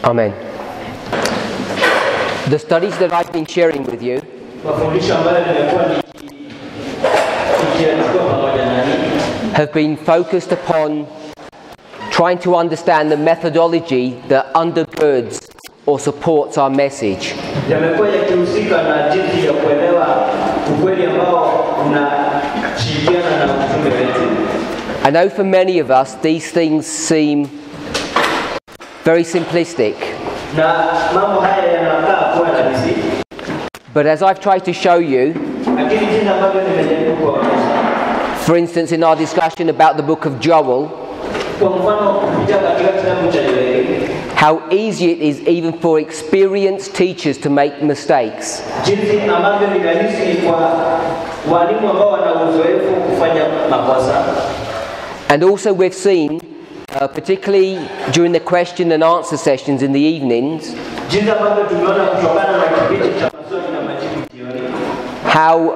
Amen. The studies that I've been sharing with you have been focused upon trying to understand the methodology that undergirds or supports our message. I know for many of us these things seem very simplistic. But as I've tried to show you, for instance in our discussion about the book of Joel, how easy it is even for experienced teachers to make mistakes. And also we've seen, particularly during the question and answer sessions in the evenings, how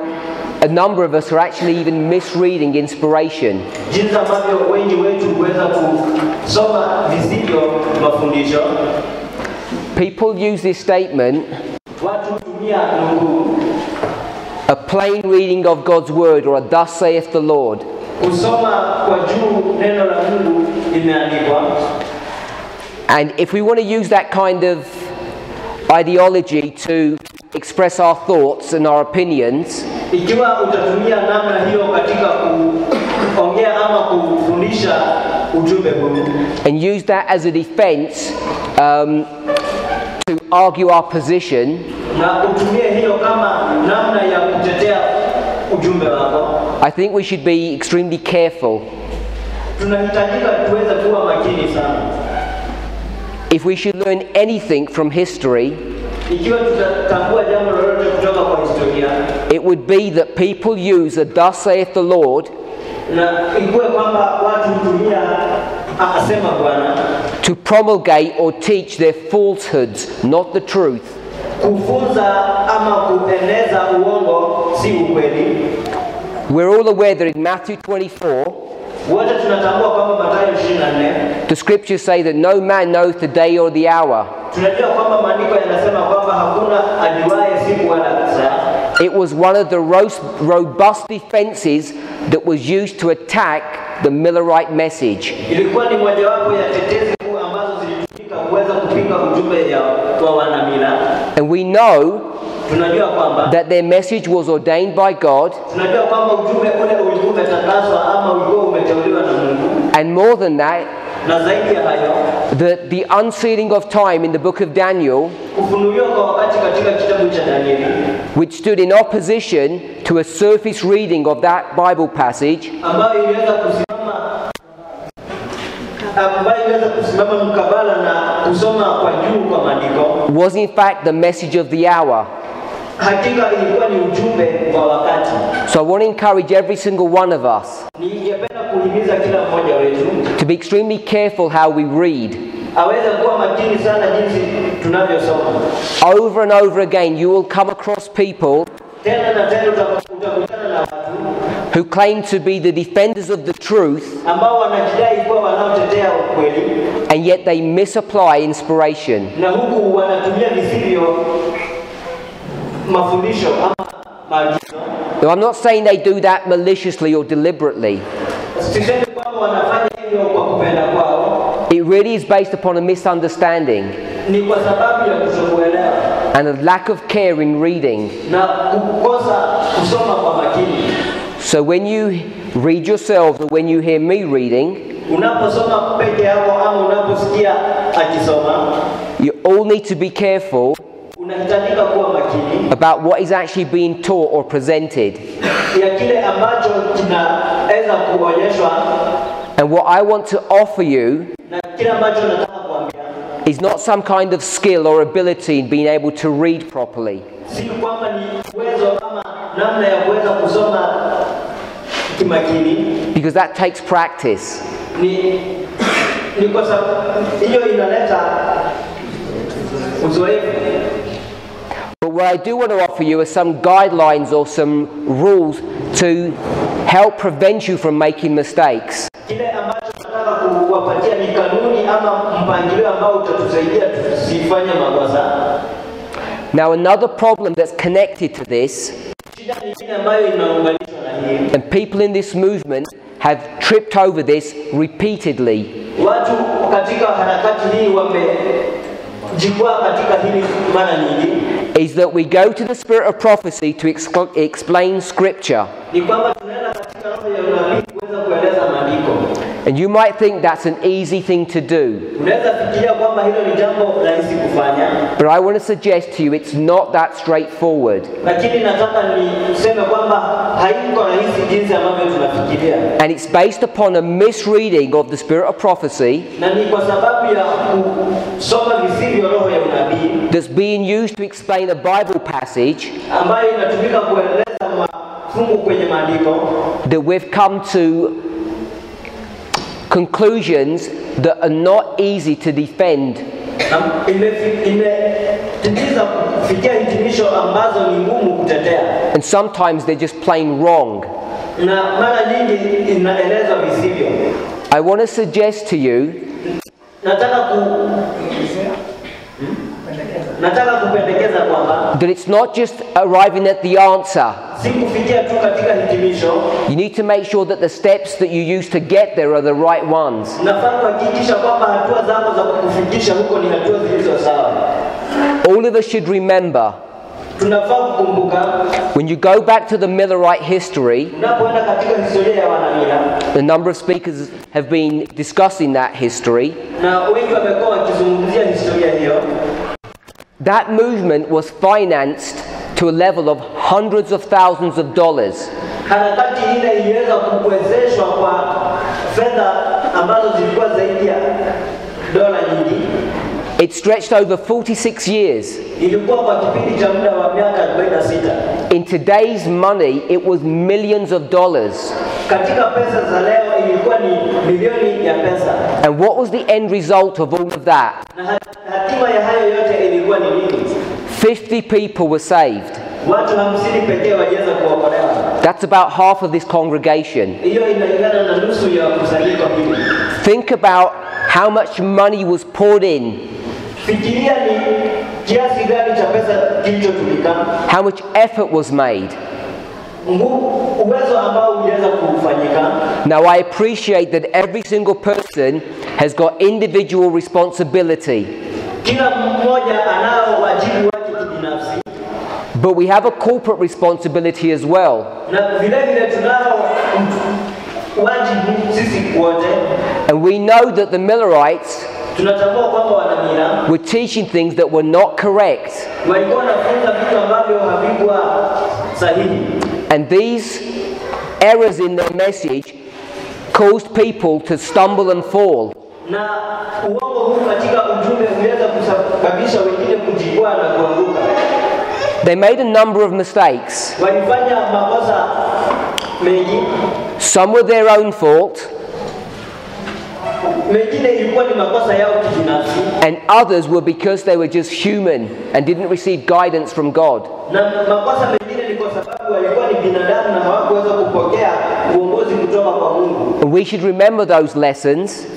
a number of us are actually even misreading inspiration. People use this statement, a plain reading of God's word, or a thus saith the Lord. And if we want to use that kind of ideology to express our thoughts and our opinions, and use that as a defense to argue our position, I think we should be extremely careful. If we should learn anything from history, it would be that people use a thus saith the Lord to promulgate or teach their falsehoods, not the truth. We're all aware that in Matthew 24, the scriptures say that no man knoweth the day or the hour. It was one of the robust defenses that was used to attack the Millerite message. And we know that their message was ordained by God, and more than that, the unsealing of time in the book of Daniel, which stood in opposition to a surface reading of that Bible passage, was in fact the message of the hour. So I want to encourage every single one of us to be extremely careful how we read. Over and over again you will come across people who claim to be the defenders of the truth, and yet they misapply inspiration. Now, I'm not saying they do that maliciously or deliberately. It really is based upon a misunderstanding and a lack of care in reading. So when you read yourselves, or when you hear me reading, you all need to be careful about what is actually being taught or presented. And what I want to offer you is not some kind of skill or ability in being able to read properly. Because that takes practice. But what I do want to offer you are some guidelines or some rules to help prevent you from making mistakes. nataka kuwapatia ni kanuni ama mpangilio ambao utatusaidia tusifanye makosa. Now another problem that's connected to this, and people in this movement have tripped over this repeatedly, is that we go to the spirit of prophecy to explain scripture. And you might think that's an easy thing to do. But I want to suggest to you it's not that straightforward. And it's based upon a misreading of the spirit of prophecy that's being used to explain a Bible passage that we've come to conclusions that are not easy to defend. And sometimes they're just plain wrong. I want to suggest to you that it's not just arriving at the answer. You need to make sure that the steps that you use to get there are the right ones. All of us should remember, when you go back to the Millerite history, a number of speakers have been discussing that history. That movement was financed to a level of hundreds of thousands of dollars. It stretched over 46 years. In today's money, it was millions of dollars. And what was the end result of all of that? 50 people were saved. That's about half of this congregation. Think about how much money was poured in. How much effort was made. Now I appreciate that every single person has got individual responsibility. But we have a corporate responsibility as well. And we know that the Millerites were teaching things that were not correct. And these errors in their message caused people to stumble and fall. They made a number of mistakes. Some were their own fault, and others were because they were just human and didn't receive guidance from God. And we should remember those lessons,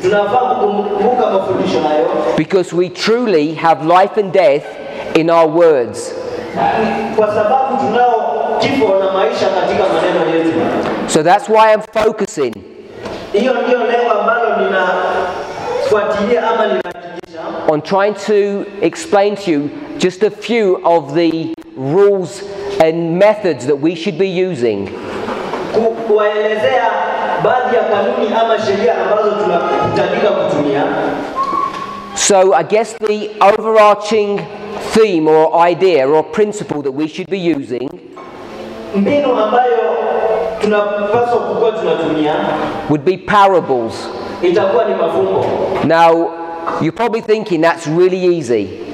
because we truly have life and death in our words. So that's why I'm focusing on trying to explain to you just a few of the rules and methods that we should be using. So I guess the overarching theme or idea or principle that we should be using would be parables. Now, you're probably thinking that's really easy.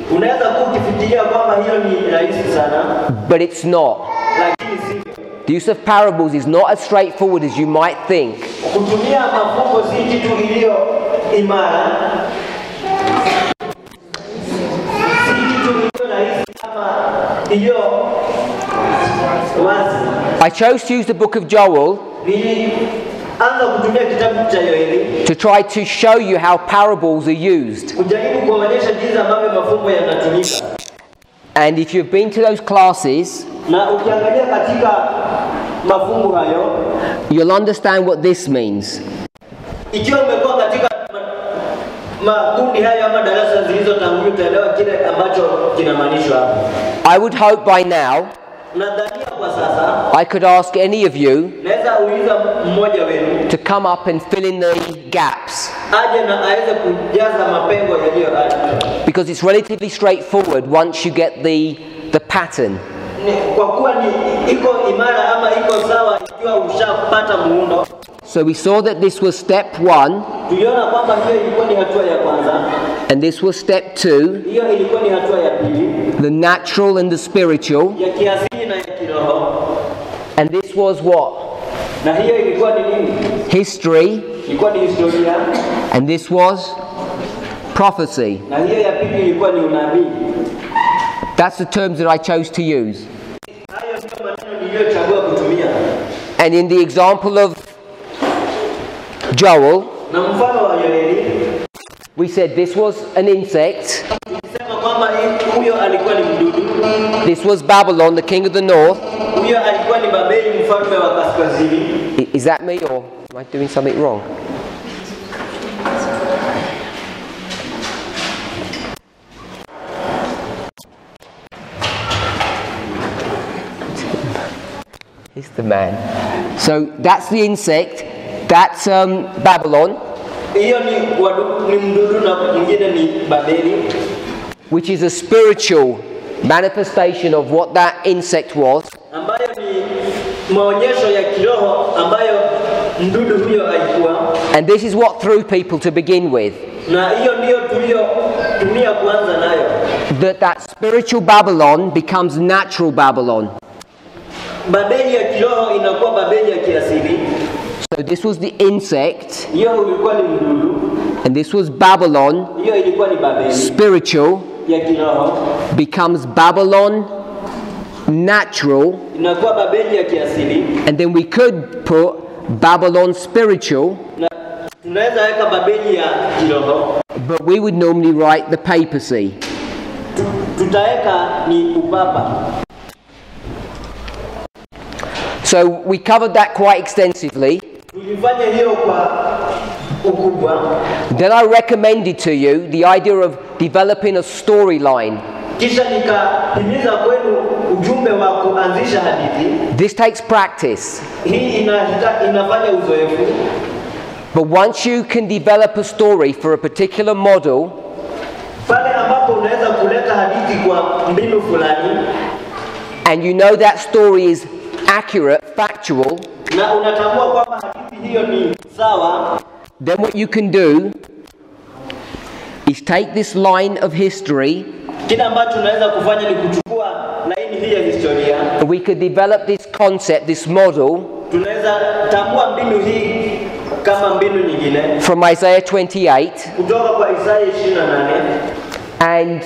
But it's not. The use of parables is not as straightforward as you might think. I chose to use the book of Joel akaanza kutumia kitabu cha Yoeli to try to show you how parables are used. kujaribu kuonyesha jinsi ambavyo mafumbo yanatumika. And if you've been to those classes, Na ukiangalia katika mafumbo hayo, you'll understand what this means. ikiwa umekuwa katika makundi hayo ama darasa zilizotangulia, utaelewa kile ambacho kinamaanishwa hapo. I would hope by now Nadhania kwa sasa I could ask any of you naweza uliza mmoja wenu to come up and fill in the gaps, aje na aweze kujaza mapengo yaliyoachwa, because it's relatively straightforward once you get the pattern. kwa kuwa ni iko imara ama iko sawa ikiwa ushapata muundo. So we saw that this was step 1, Tuliona kwamba hiyo ilikuwa ni hatua ya kwanza, and this was step 2, hiyo ilikuwa ni hatua ya pili, the natural and the spiritual, ya kiasili na ya kiroho. and this was what? Na hiyo ilikuwa ni nini? History, Ilikuwa ni historia, and this was prophecy. na hiyo ya pili ilikuwa ni unabii. That's the terms that I chose to use. Hayo ndio maneno niliyochagua kutumia. And in the example of Joel, Na mfano wa Yoeli, we said this was an insect, tulisema kwamba huyo alikuwa ni mdudu, this was Babylon, the king of the north. huyo alikuwa ni Babeli, mfalme wa kaskazini. Is that me, or am I doing something wrong? He's the man. So that's the insect, that's Babylon, Hiyo ni mdudu na mwingine ni Babeli, which is a spiritual manifestation of what that insect was. ambayo ni maonyesho ya kiroho ambayo mdudu huyo alikuwa. And this is what threw people to begin with. Na hiyo ndio tuliyotumia kuanza nayo. That spiritual Babylon becomes natural Babylon. Babeli ya kiroho inakuwa Babeli ya kiasili. So this was the insect, Hiyo ilikuwa ni mdudu. and this was Babylon, Hiyo ilikuwa ni Babeli spiritual, ya kiroho. becomes Babylon, natural, Inakuwa Babeli ya kiasili. and then we could put Babylon spiritual, Na tunaweza weka Babeli ya kiroho. but we would normally write the papacy. Tutaweka ni upapa. So we covered that quite extensively. Tulifanya hiyo kwa ukubwa. Then I recommended to you the idea of developing a storyline. Kisha nikahimiza kwenu ujumbe wa kuanzisha hadithi. This takes practice. Hii inafanya uzoefu. But once you can develop a story for a particular model, Pale ambapo unaweza kuleta hadithi kwa mbinu fulani, and you know that story is accurate, factual, na unatambua kwamba hadithi hiyo ni sawa, then what you can do is take this line of history, kile ambacho unaweza kufanya ni kuchukua laini hii ya historia. and we could develop this concept, this model, Tunaweza tambua mbinu hii kama mbinu nyingine from Isaiah 28, kutoka kwa Isaya 28, and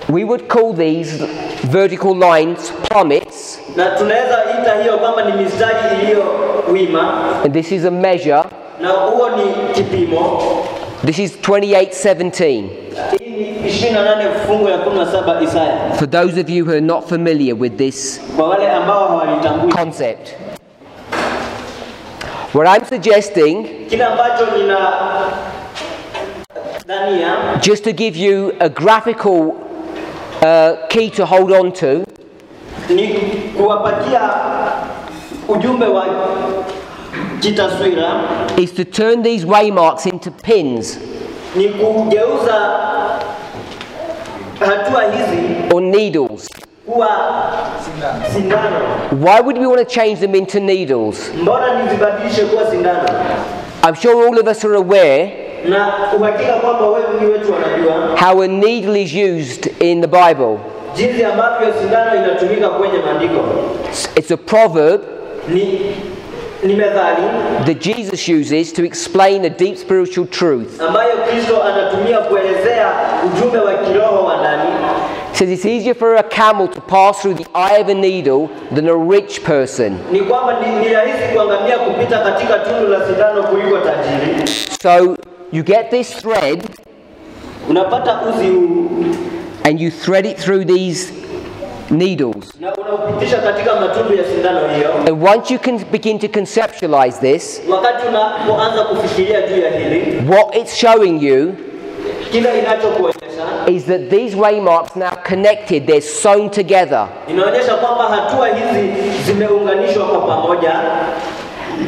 we would call these vertical lines plummets, na tunaweza ita hiyo kwamba ni mistari iliyo wima, and this is a measure. na huo ni kipimo. This is 28:17. Hii ni 28 fungu la 17 Isaya, For those of you who are not familiar with this kwa wale ambao hawalitambui. concept. What I'm suggesting, Kile ambacho nina dhania just to give you a graphical key to hold on to, ni kuwapatia ujumbe wa kitaswira, is to turn these waymarks into pins ni kugeuza hatua hizi or needles. kuwa sindano. Why would we want to change them into needles? Mbona nizibadilishe kuwa sindano? I'm sure all of us are aware Na uhakika kwamba wengi wetu wanajua how a needle is used in the Bible. jinsi ambavyo sindano inatumika kwenye maandiko. It's a proverb Ni methali that Jesus uses to explain a deep spiritual truth. ambayo Kristo anatumia kuelezea ujumbe wa kiroho wa ndani. says it's easier for a camel to pass through the eye of a needle than a rich person. Ni kwamba ni rahisi kwa ngamia kupita katika tundu la sindano kuliko tajiri. So you get this thread, Unapata uzi huu, and you thread it through these needles. na unaupitisha katika matundu ya sindano hiyo. And once you can begin to conceptualize this, Wakati unapoanza kufikiria juu ya hili, what it's showing you kila inachokuonyesha is that these waymarks now connected, they're sewn together. inaonyesha kwamba hatua hizi zimeunganishwa kwa pamoja,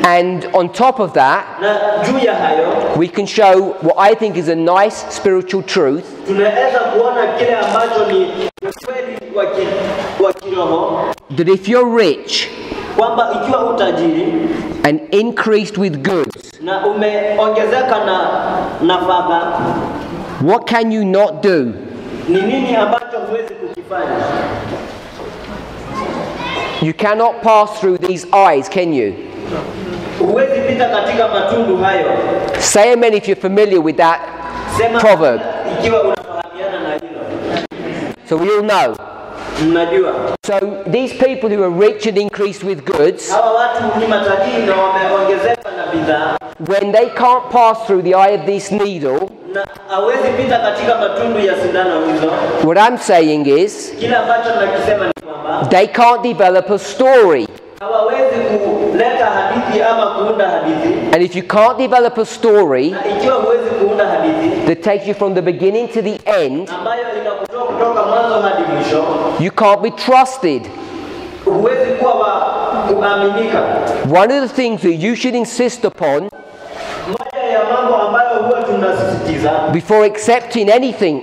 And on top of that, na juu ya hayo we can show what I think is a nice spiritual truth, tunaweza kuona kile ambacho ni ukweli wa kiroho, that if you're rich kwamba ikiwa utajiri and increased with goods, na umeongezeka na nafaka, what can you not do? ni nini ambacho huwezi kukifanya? You cannot pass through these eyes, can you? Huwezi pita katika matundu hayo. Say amen if you're familiar with that Sema proverb. ikiwa unafahamiana na hilo. So we all know. Mnajua. So these people who are rich and increased with goods, Hawa watu ni matajiri na wameongezeka na bidhaa, when they can't pass through the eye of this needle, na hawezi pita katika matundu ya sindano hizo. what I'm saying is, Kile ambacho nakisema ni kwamba they can't develop a story. hawawezi kuleta hadithi ama kuunda hadithi. And if you can't develop a story Na ikiwa huwezi kuunda hadithi that takes you from the beginning to the end, ambayo inakutoa kutoka mwanzo hadi mwisho, you can't be trusted. huwezi kuwa wa kuaminika. One of the things that you should insist upon Moja ya mambo ambayo huwa tunasisitiza before accepting anything,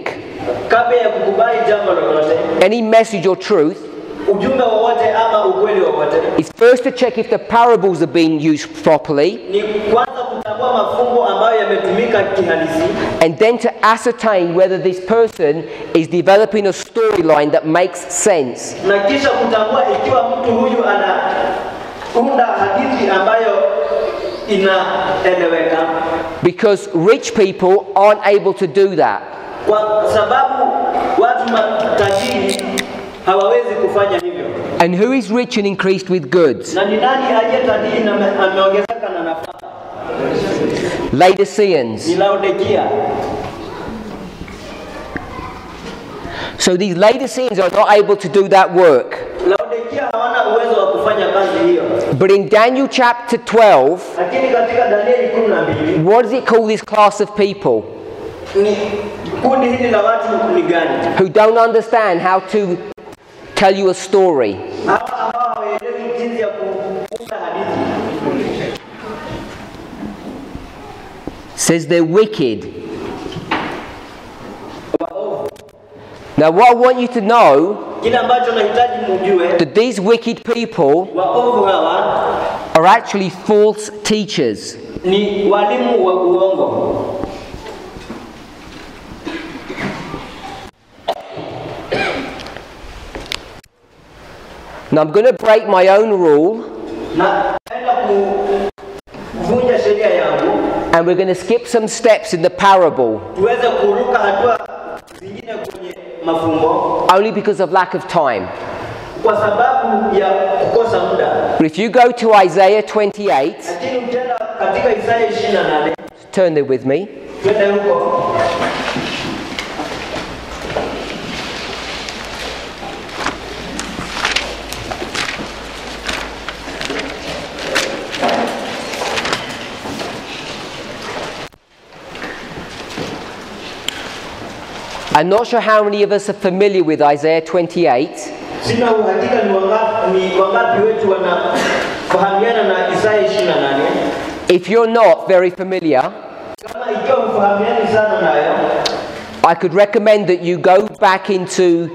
kabla ya kukubali jambo lolote, any message or truth, ujumbe wowote ama ukweli wowote, is first to check if the parables are being used properly, ni kwanza kutambua mafumbo ambayo yametumika kihalisi, and then to ascertain whether this person is developing a storyline that makes sense. na kisha kutambua ikiwa mtu huyu anaunda hadithi ambayo inaeleweka, Because rich people aren't able to do that. kwa sababu watu matajiri hawawezi kufanya hivyo. And who is rich and increased with goods? Na ni nani aliye tajiri na ameongezeka na nafaka? Laodiceans. Ni Laodikia. So these Laodiceans are not able to do that work. Laodikia hawana uwezo wa kufanya kazi hiyo. But in Daniel chapter 12, Lakini katika Danieli 12, what does it call this class of people? ni kundi hili la watu ni gani? Who don't understand how to tell you a story. Hawa ambao hawaelewi jinsi ya kuunda hadithi. Says they're wicked. Waovu. Now what I want you to know, Kile ambacho nahitaji mjue, that these wicked people waovu hawa are actually false teachers. ni walimu wa uongo. Now I'm going to break my own rule, Na naenda kuvunja sheria yangu, and we're going to skip some steps in the parable, tuweze kuruka hatua zingine kwenye mafumbo only because of lack of time. kwa sababu ya kukosa muda. But if you go to Isaiah 28, Lakini ukienda katika Isaya 28, turn there with me. twende huko. I'm not sure how many of us are familiar with Isaiah 28, Sina uhakika ni wangapi wetu wanafahamiana na Isaya 28. if you're not very familiar, Kama ikiwa mfahamiani sana nayo, I could recommend that you go back into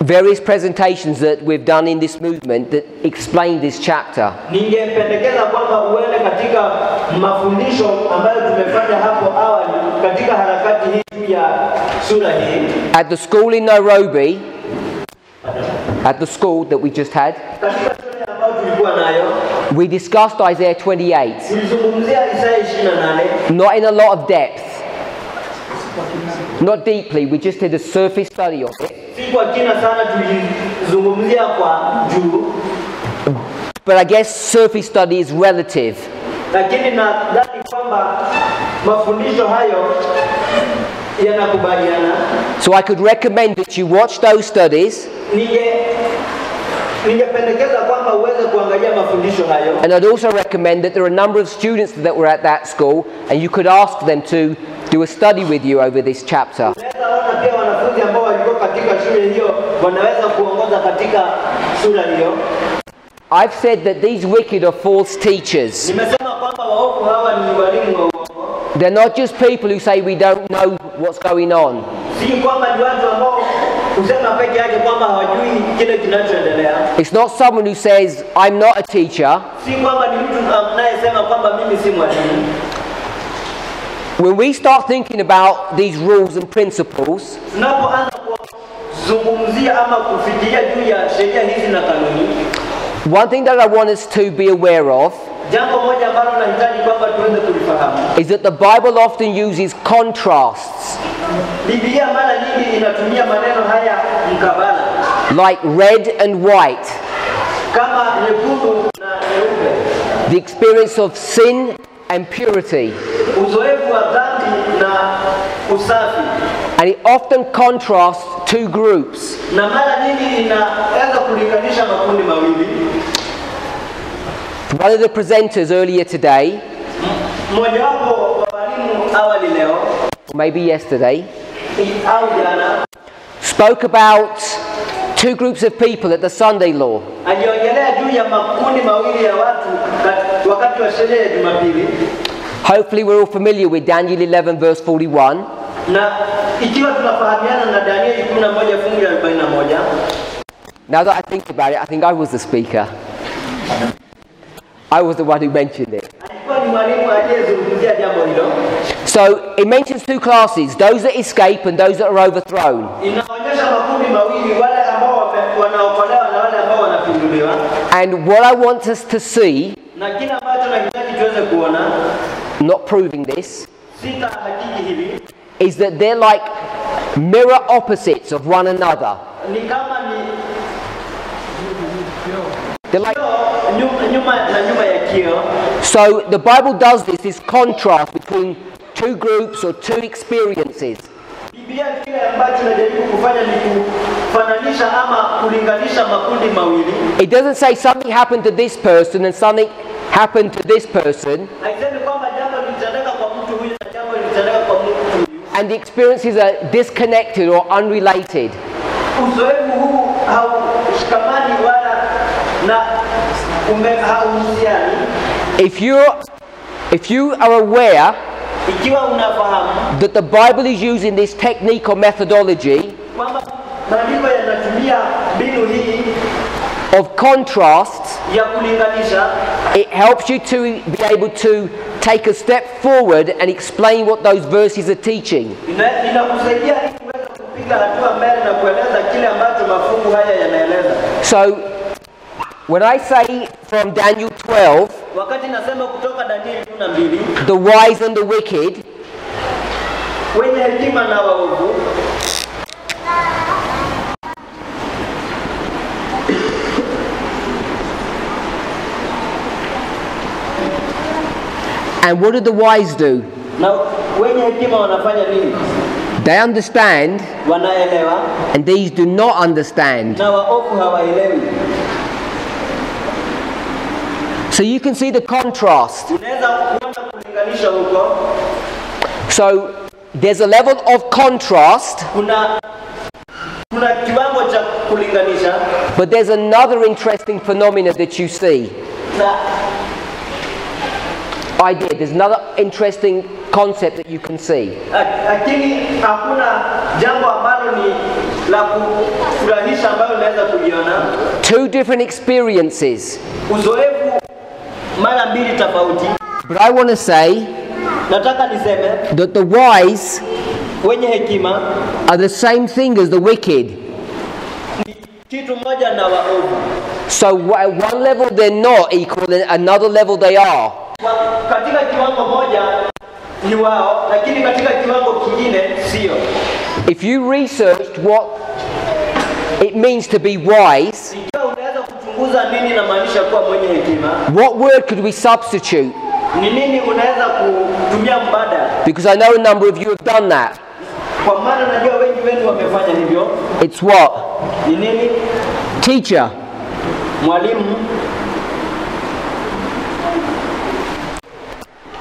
various presentations that we've done in this movement that explain this chapter. ningependekeza kwamba uende katika mafundisho ambayo tumefanya hapo awali katika harakati hii juu ya sura hii. At the school in Nairobi, at the school that we just had, Katika shule ambayo tulikuwa nayo, we discussed Isaiah 28, tulizungumzia Isaya 28, not in a lot of depth, not deeply, we just did a surface study of it. Si kwa kina sana tulizungumzia kwa juu. But I guess surface study is relative. Lakini nadhani kwamba mafundisho hayo yanakubaliana. So I could recommend that you watch those studies. Ningependekeza kwamba uweze kuangalia mafundisho hayo. And I'd also recommend that there are a number of students that were at that school, and you could ask them to do a study with you over this chapter. Unaweza ona pia wanafunzi ambao walikuwa katika shule hiyo wanaweza kuongoza katika sura hiyo. I've said that these wicked are false teachers. Nimesema kwamba waovu hawa ni walimu wa uongo. They're not just people who say we don't know what's going on. Si kwamba ni watu ambao kusema peke yake kwamba hawajui kile kinachoendelea. It's not someone who says I'm not a teacher. Si kwamba ni mtu anayesema kwamba mimi si mwalimu. When we start thinking about these rules and principles, tunapoanza kuzungumzia ama kufikiria juu ya sheria hizi na kanuni, one thing that I want us to be aware of jambo moja ambalo nahitaji kwamba tuweze kulifahamu is that the Bible often uses contrasts. Biblia mara nyingi inatumia maneno haya mkabala. Like red and white. Kama nyekundu na nyeupe. The experience of sin and purity. Uzoefu wa dhambi na usafi. And it often contrasts two groups. Na mara nyingi inaweza kulinganisha makundi mawili. One of the presenters earlier today, mmojawapo wa walimu awali leo, or maybe yesterday, au jana, spoke about two groups of people at the Sunday law. aliongelea juu ya makundi mawili ya watu wakati wa sherehe ya Jumapili. Hopefully we're all familiar with Daniel 11 verse 41. Na ikiwa tunafahamiana na Danieli 11 fungu la 41. Now that I think about it, I think I was the speaker. I was the one who mentioned it. Alikuwa ni mwalimu aliyezungumzia jambo hilo. So it mentions two classes, those that escape and those that are overthrown. Inaonyesha makundi mawili, wale ambao wanaokolewa na wale ambao wanapinduliwa. And what I want us to see, na kile ambacho nahitaji tuweze kuona, not proving this, sita hakiki hivi, is that they're like mirror opposites of one another. Ni kama ni they're like nyuma ya kio. So the Bible does this contrast between two groups or two experiences. Biblia kile ambacho najaribu kufanya ni kufananisha ama kulinganisha makundi mawili. It doesn't say something happened to this person and something happened to this person. Haisemi kwamba jambo lilitendeka kwa mtu huyu na jambo lilitendeka kwa mtu huyu. And the experiences are disconnected or unrelated. Uzoefu huu haushikamani wala na hauhusiani. If you are aware ikiwa unafahamu that the Bible is using this technique or methodology kwamba maandiko yanatumia mbinu hii of contrasts, ya kulinganisha, it helps you to be able to take a step forward and explain what those verses are teaching. Inakusaidia kuweza kupiga hatua mbele na kueleza kile ambacho mafungu haya yanaeleza. So when I say from Daniel 12, wakati nasema kutoka Danieli 12, the wise and the wicked, wenye hekima na waovu, and what do the wise do? na wenye hekima wanafanya nini? They understand, wanaelewa, and these do not understand. na waovu hawaelewi. So you can see the contrast. Unaweza kuona kulinganisha huko. So there's a level of contrast, Kuna kiwango cha kulinganisha, but there's another interesting phenomena that you see. There's another interesting concept that you can see. Lakini hakuna jambo ambalo ni la kufurahisha ambalo unaweza kuliona. Two different experiences. Uzoefu mara mbili tofauti. But I want to say nataka niseme that the wise wenye hekima are the same thing as the wicked. Ni kitu moja na waovu. So at one level they're not equal, and another level they are. Katika kiwango moja ni wao, lakini katika kiwango kingine sio. If you researched what it means to be wise, ikiwa unaweza kuchunguza nini inamaanisha kuwa mwenye hekima, what word could we substitute? ni nini unaweza kutumia mbadala? Because I know a number of you have done that. Kwa maana najua wengi wenu wamefanya hivyo. It's what? Ni nini? Teacher. Mwalimu.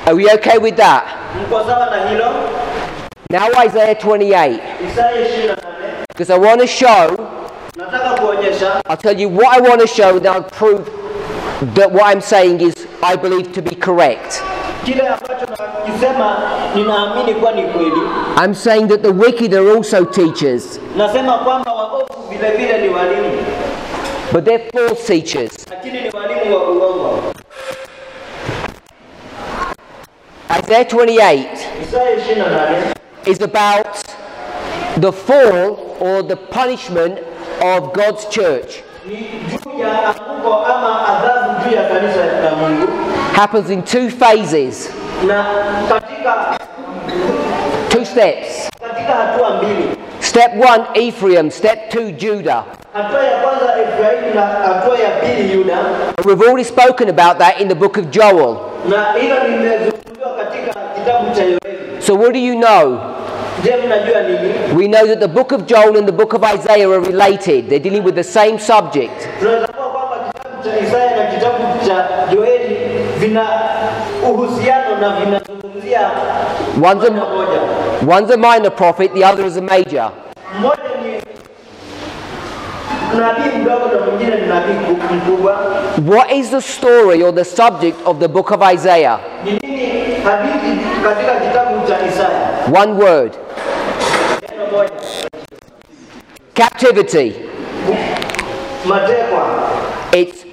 Are we okay with that? Mko sawa na hilo? Now Isaiah 28. Isaya 28. Because I want to show, Nataka kuonyesha. I'll tell you what I want to show, then I'll prove that what I'm saying is, I believe to be correct. Kile ambacho nakisema ninaamini kuwa ni kweli. I'm saying that the wicked are also teachers. Nasema kwamba waovu vile vile ni walimu. But they're false teachers. Lakini ni walimu wa uongo. Isaiah 28 Isaya 28 is about the fall or the punishment of God's church. ni juu ya anguko ama adhabu juu ya kanisa la Mungu. Happens in two phases, Na katika two steps. katika hatua mbili. Step 1, Ephraim. Step 2, Judah. Hatua ya kwanza Efraimu na hatua ya pili Yuda. And we've already spoken about that in the book of Joel. Na hilo limezungumziwa katika kitabu cha Yoeli. So what do you know? Je, mnajua nini? We know that the book of Joel and the book of Isaiah are related. They're dealing with the same subject. Tunatambua kwamba kitabu cha Isaya na kitabu cha Yoeli vina uhusiano na vinazungumzia One's a minor prophet, the other is a major. mmoja ni nabii mdogo na mwingine ni nabii mkubwa. What is the story or the subject of the book of Isaiah? Ni nini hadithi katika kitabu cha Isaya? One word. Neno moja. Captivity. Matekwa. It's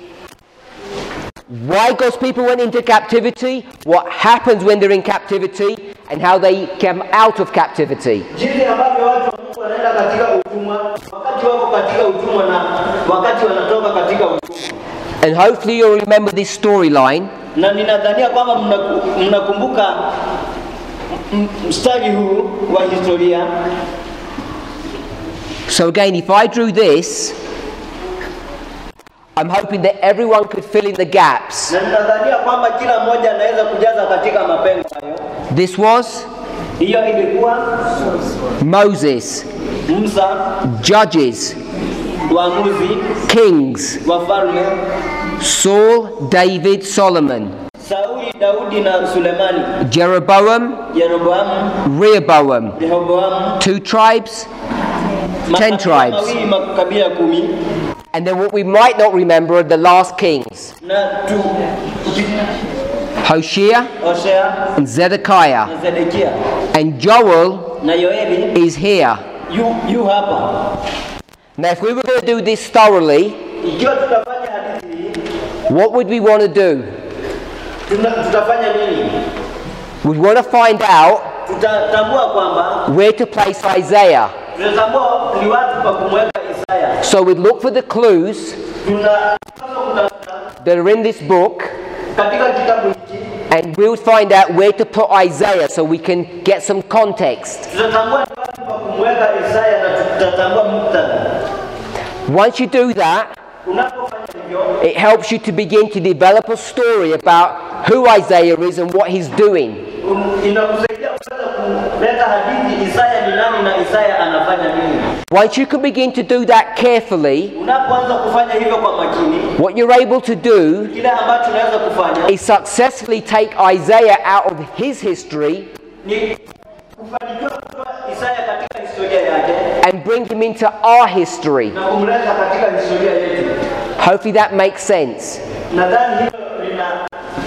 why God's people went into captivity, what happens when they're in captivity, and how they came out of captivity. Jinsi ambavyo watu wa Mungu wanaenda katika utumwa, wakati wako katika utumwa na wakati wanatoka katika utumwa. And hopefully you'll remember this storyline. Na ninadhania kwamba mnakumbuka mstari huu wa historia. So again, if I drew this, I'm hoping that everyone could fill in the gaps. Na ninadhania kwamba kila mmoja anaweza kujaza katika mapengo hayo. This was Hiyo ilikuwa Moses, Musa, Judges, waamuzi, Kings, wafalme, Saul, David, Solomon, Sauli, Daudi na Sulemani, Jeroboam, Yeroboamu, Rehoboam, Rehoboamu, 2 tribes, 10 tribes. mawili makabila 10. And then what we might not remember are the last kings, Na Hoshea Hosea and Zedekiah. na Zedekia And Joel na Yoeli is here. yu hapa. Now if we were going to do this thoroughly, Ikiwa tutafanya hadithi hii, what would we want to do? tutafanya nini? We'd want to find out Tutatambua kwamba where to place Isaiah. tutatambua ni wapi pa kumweka Isaya. So we'd look for the clues Tunapaswa kutafuta that are in this book, katika kitabu hiki, and we'll find out where to put Isaiah so we can get some context. tutatambua ni wapi pa kumweka Isaya na tutatambua muktadha. Once you do that, Unapofanya hivyo, it helps you to begin to develop a story about who Isaiah is and what he's doing. inakusaidia kuweza kuleta hadithi Isaya ni nani na Isaya anafanya nini. Once you can begin to do that carefully, Unapoanza kufanya hivyo kwa makini, what you're able to do kile ambacho unaweza kufanya is successfully take Isaiah out of his history ni kufanikiwa kutoa Isaya katika historia yake and bring him into our history. na kumleta katika historia yetu. Hopefully that makes sense. Nadhani hilo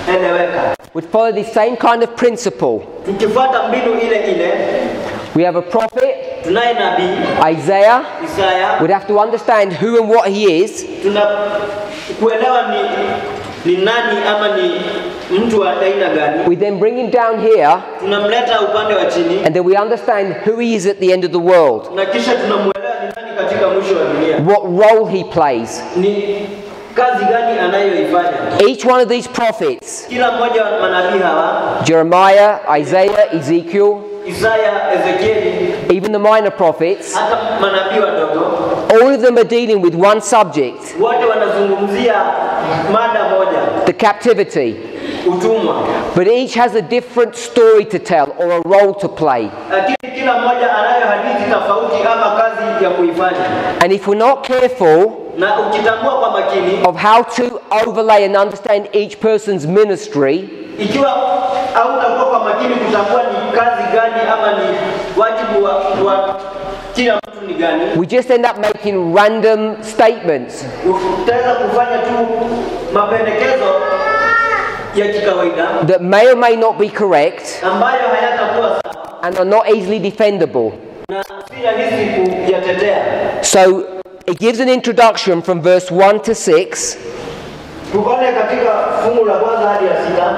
linaeleweka. We follow the same kind of principle. Tukifuata mbinu ile ile, We have a prophet, tunaye nabii Isaiah. Isaya, We'd have to understand who and what he is. kuelewa ni nani ama ni mtu wa aina gani. We then bring him down here, Tunamleta upande wa chini and then we understand who he is at the end of the world, na kisha tunamuelewa ni nani katika mwisho wa dunia. what role he plays. Ni kazi gani anayoifanya. Each one of these prophets, Kila mmoja wa manabii hawa, Jeremiah, Isaiah, Ezekiel, Isaya, Ezekieli, even the minor prophets, hata manabii wadogo, all of them are dealing with one subject, wote wanazungumzia mada moja, the captivity. utumwa. But each has a different story to tell or a role to play. Lakini kila mmoja anayo hadithi tofauti ama kazi ya kuifanya. And if we're not careful Na ukitambua kwa makini of how to overlay and understand each person's ministry, ikiwa hautakuwa kwa makini kutambua ni kazi gani ama ni wajibu wa kila mtu ni gani, we just end up making random statements. utaweza kufanya tu mapendekezo ya kikawaida That may or may not be correct ambayo hayatakuwa sawa and are not easily defendable. na si rahisi kuyatetea. So it gives an introduction from verse 1 to 6. Tuone katika fungu la kwanza hadi ya 6.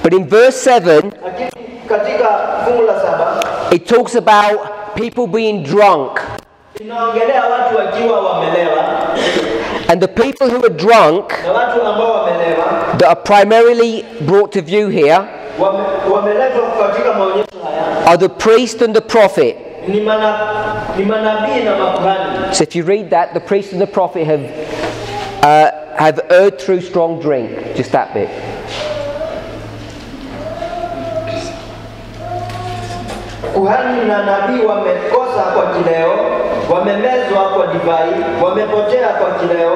But in verse 7, Lakini katika fungu la 7 it talks about people being drunk. inaongelea watu wakiwa wamelewa, And the people who are drunk, na watu ambao wamelewa that are primarily brought to view here, wameletwa katika maonyesho haya are the priest and the prophet. ni manabii na makuhani. So if you read that, the priest and the prophet have erred through strong drink. Just that bit. Kuhani na nabii wamekosa kwa kileo, wamemezwa kwa divai, wamepotea kwa kileo,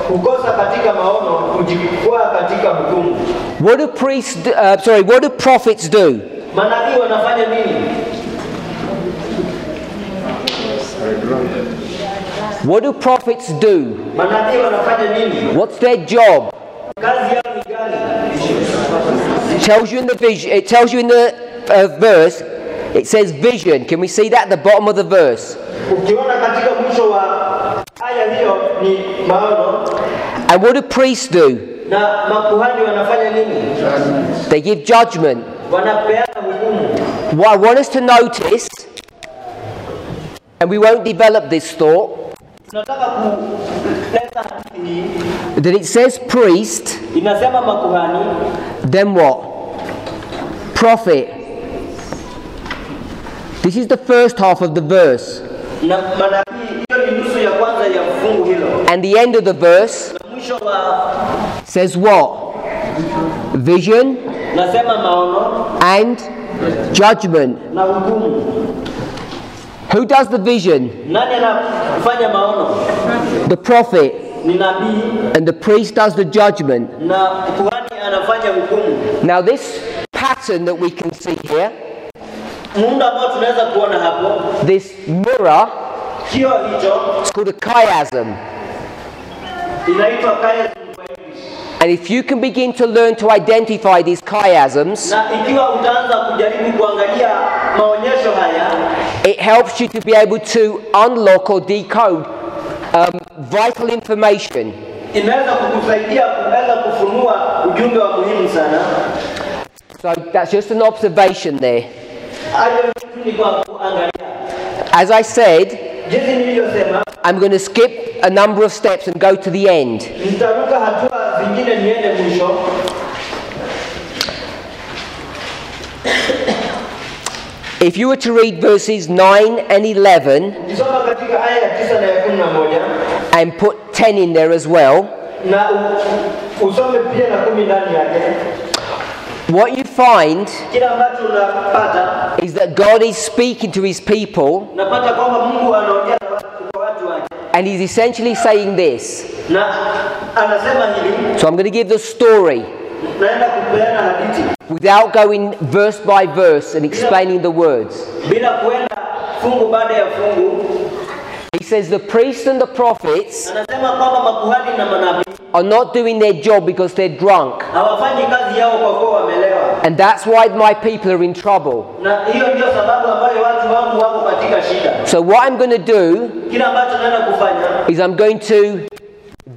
kukosa katika maono, kujikwaa katika hukumu. What do what do prophets do? Manabii wanafanya nini? What do prophets do? Manabii wanafanya nini? What's their job? Kazi yao ni gani? It tells you in the vision. It tells you in the verse. It says vision. Can we see that at the bottom of the verse? Ukiona katika mwisho wa aya hiyo ni maono. And what do priests do? Na makuhani wanafanya nini? They give judgment. Wanapeana hukumu. What I want us to notice, and we won't develop this thought, Tunataka kuleta hadithi hii. that it says priest, Inasema makuhani, then what? Prophet. This is the first half of the verse. na manabii. Hiyo ni nusu ya kwanza ya fungu hilo. And the end of the verse Na mwisho wa says what? Vision nasema maono and judgment. na hukumu. Who does the vision? Nani anafanya maono? The prophet. Ni nabii, And the priest does the judgment. na kuhani anafanya hukumu. Now this pattern that we can see here, Muundo ambao tunaweza kuona hapo, this mirror, kio hicho it's called a chiasm. inaitwa chiasm kwa English. And if you can begin to learn to identify these chiasms, Na ikiwa utaanza kujaribu kuangalia maonyesho haya, it helps you to be able to unlock or decode vital information. inaweza kukusaidia kuweza kufunua ujumbe wa muhimu sana. So that's just an observation there. Hayo ni kwa kuangalia. As I said, Jinsi nilivyosema, I'm going to skip a number of steps and go to the end. nitaruka hatua zingine niende mwisho. If you were to read verses 9 and 11 Ukisoma katika aya ya 9 na ya 11 and put 10 in there as well, na usome pia na 10 ndani yake, what you find kila ambacho unapata, is that God is speaking to his people, napata kwamba Mungu anaongea kwa watu wake, and he's essentially saying this. na anasema hili. So I'm going to give the story Naenda kupeana hadithi without going verse by verse and explaining the words. bila kuenda fungu baada ya fungu. He says the priests and the prophets Anasema kwamba makuhani na manabii are not doing their job because they're drunk. hawafanyi kazi yao kwa kuwa wamelewa, And that's why my people are in trouble. na hiyo ndio sababu ambayo watu wangu wako katika shida. So what I'm going to do Kila ambacho naenda kufanya, is I'm going to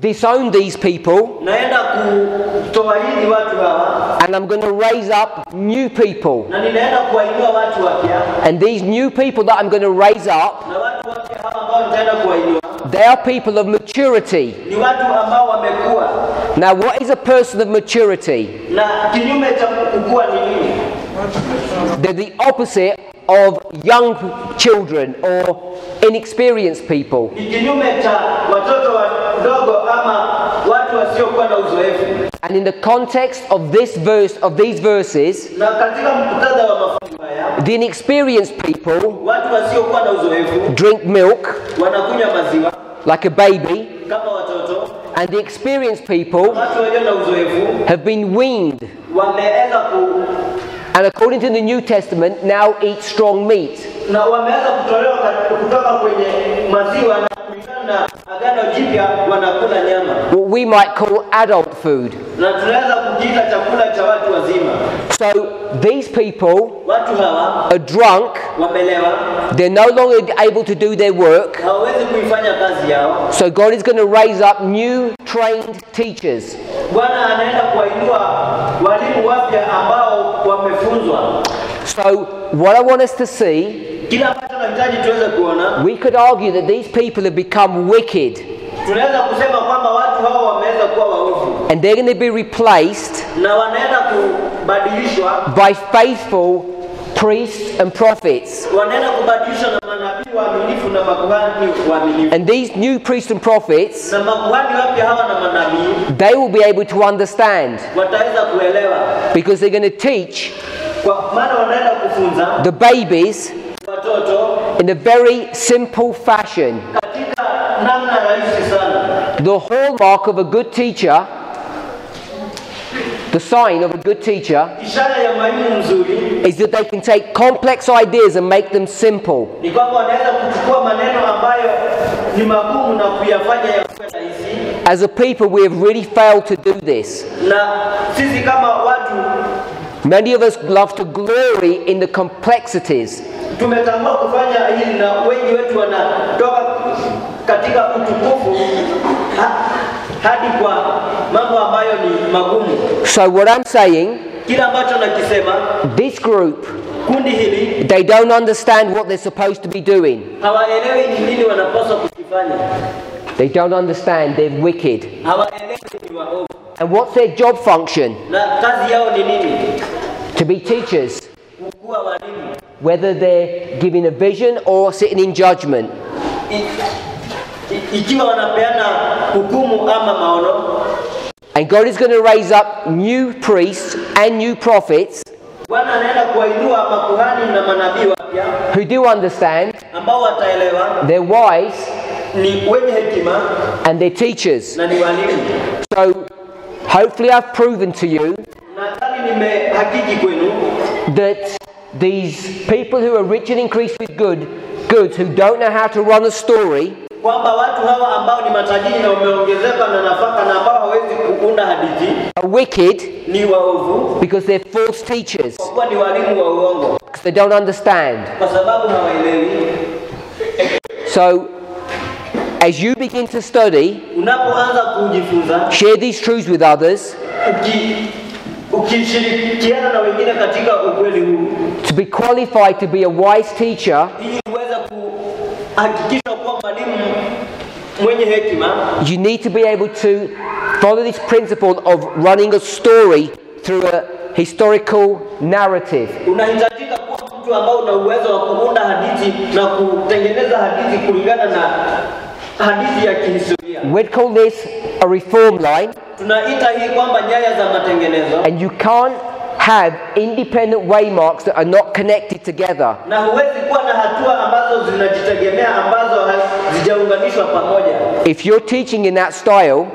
disown these people, naenda kutowaidi watu hawa, and I'm going to raise up new people. na ninaenda kuwainua watu wapya, And these new people that I'm going to raise up, na watu wapya hawa ambao nitaenda kuwainua they are people of maturity. ni watu ambao wamekuwa. Now what is a person of maturity? Na kinyume cha kukua ni nini? They're the opposite of young children or inexperienced people. Ni kinyume cha watoto wadogo ama watu wasiokuwa na uzoefu. And in the context of this verse, of these verses, Na katika muktadha wa mafunzo haya, the inexperienced people watu wasiokuwa na uzoefu drink milk wanakunywa maziwa like a baby, kama watoto, and the experienced people watu walio na uzoefu have been weaned, wameweza and according to the New Testament, now eat strong meat. na wameweza kutolewa kutoka kwenye maziwa na kulingana na agano jipya wanakula nyama. What we might call adult food. Na tunaweza kukiita chakula cha watu wazima. So these people Watu hawa are drunk, wamelewa, they're no longer able to do their work, hawawezi kuifanya kazi yao. so God is going to raise up new trained teachers. Bwana anaenda kuwainua walimu wapya ambao wamefunzwa. So what I want us to see, Kila ambacho tunahitaji tuweze kuona, we could argue that these people have become wicked, tunaweza kusema kwamba watu hao wameweza kuwa waovu and they're going to be replaced na wanaenda kubadilishwa, by faithful priests and prophets. wanaenda kubadilishwa na manabii waaminifu na makuhani waaminifu. And these new priests and prophets, Na makuhani wapya hawa na manabii they will be able to understand, wataweza kuelewa, because they're going to teach kwa maana wanaenda kufunza the babies watoto in a very simple fashion. katika namna rahisi sana. The hallmark of a good teacher, the sign of a good teacher, Ishara ya mwalimu mzuri is that they can take complex ideas and make them simple. ni kwamba wanaweza kuchukua maneno ambayo ni magumu na kuyafanya yawe rahisi. As a people, we have really failed to do this. Na sisi kama watu Many of us love to glory in the complexities, tumetambua kufanya hili, na wengi wetu wanatoka katika utukufu hadi kwa mambo ambayo ni magumu. so what I'm saying, Kila ambacho nakisema, this group, kundi hili they don't understand what they're supposed to be doing. hawaelewi ni nini wanapaswa kukifanya. They don't understand they're wicked. Hawaelewi ni waovu. And what's their job function? Na kazi yao ni nini? To be teachers, Kuwa walimu. whether they're giving a vision or sitting in judgment. Ikiwa wanapeana hukumu ama maono. And God is going to raise up new priests and new prophets Bwana anaenda kuwainua makuhani na manabii wapya who do understand, ambao wataelewa, they're wise, ni wenye hekima and they're teachers. na ni walimu. So hopefully I've proven to you Nadhani nimehakiki kwenu that these people who are rich and increased with goods, who don't know how to run a story, kwamba watu hawa ambao ni matajiri na wameongezeka na nafaka na ambao hawezi kuunda hadithi are wicked ni waovu, because they're false teachers, kwa kuwa ni walimu wa uongo, because they don't understand. kwa sababu hawaelewi. So as you begin to study, Unapoanza kujifunza, share these truths with others, ukishirikiana na wengine katika ukweli huu, to be qualified to be a wise teacher, ili uweze kuhakikisha kuwa mwalimu mwenye hekima, you need to be able to follow this principle of running a story through a historical narrative. unahitajika kuwa mtu ambao una uwezo wa kuunda hadithi na kutengeneza hadithi kulingana na hadithi ya kihistoria. We'd call this a reform line, Tunaita hii kwamba nyaya za matengenezo, and you can't have independent waymarks that are not connected together. na huwezi kuwa na hatua ambazo zinajitegemea ambazo hazijaunganishwa pamoja. If you're teaching in that style,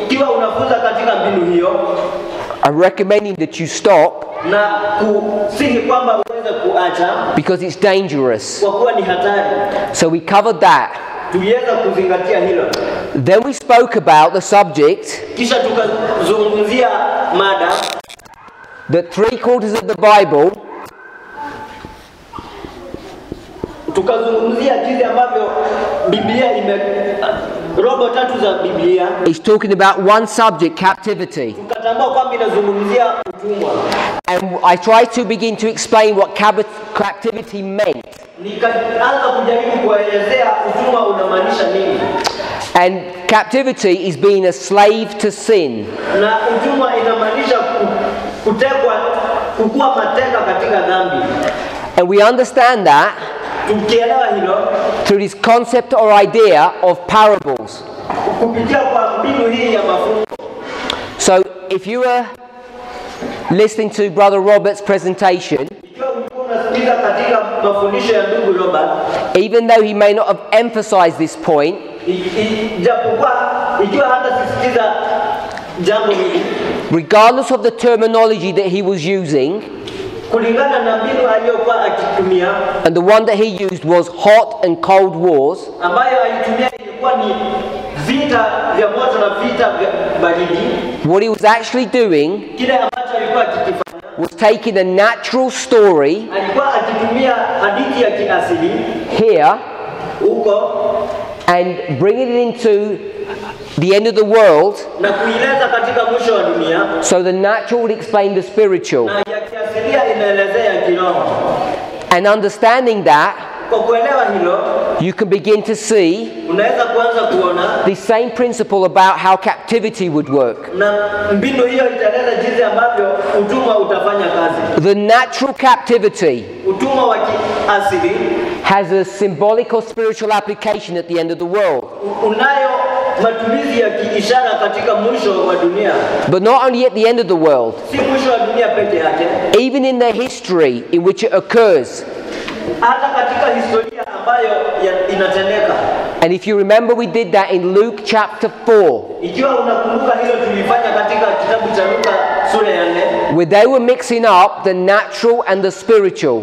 Ikiwa unafunza katika mbinu hiyo, I'm recommending that you stop, na kusihi kwamba uweze kuacha because it's dangerous. kwa kuwa ni hatari. So we covered that. Tuliweza kuzingatia hilo. Then we spoke about the subject Kisha tukazungumzia mada that 3/4 of the Bible tukazungumzia jinsi ambavyo Biblia robo tatu za Biblia is talking about one subject, captivity. tukatambua kwamba inazungumzia utumwa. And I tried to begin to explain what captivity meant. Nikaanza kujaribu kuelezea utumwa unamaanisha nini. And captivity is being a slave to sin. Na utumwa inamaanisha kutekwa, kukuwa mateka katika dhambi. And we understand that tukielewa hilo through this concept or idea of parables. kupitia kwa mbinu hii ya mafumbo. So if you were listening to Brother Robert's presentation, Ikiwa ulikuwa unasikiliza katika mafundisho ya ndugu Robert, even though he may not have emphasized this point, japokuwa ikiwa hata sisitiza jambo hili, regardless of the terminology that he was using, kulingana na mbinu aliyokuwa akitumia, and the one that he used was hot and cold wars, ambayo alitumia ilikuwa ni vita vya moto na vita vya baridi. what he was actually doing Kile ambacho alikuwa akifanya was taking a natural story alikuwa akitumia hadithi ya kiasili here huko and bringing it into the end of the world, na kuileta katika mwisho wa dunia, so the natural would explain the spiritual. na ya kiasilia inaelezea kiroho. And understanding that, Kwa kuelewa hilo, you can begin to see unaweza kuanza kuona the same principle about how captivity would work. na mbinu hiyo itaeleza jinsi ambavyo utumwa utafanya kazi. The natural captivity Utumwa wa kiasili has a symbolic or spiritual application at the end of the world. unayo matumizi ya kiishara katika mwisho wa dunia, But not only at the end of the world, si mwisho wa dunia peke yake, even in the history in which it occurs. hata katika historia ambayo inatendeka. And if you remember, we did that in Luke chapter 4, Ikiwa unakumbuka hilo tulifanya katika kitabu cha Luka sura ya 4, where they were mixing up the natural and the spiritual.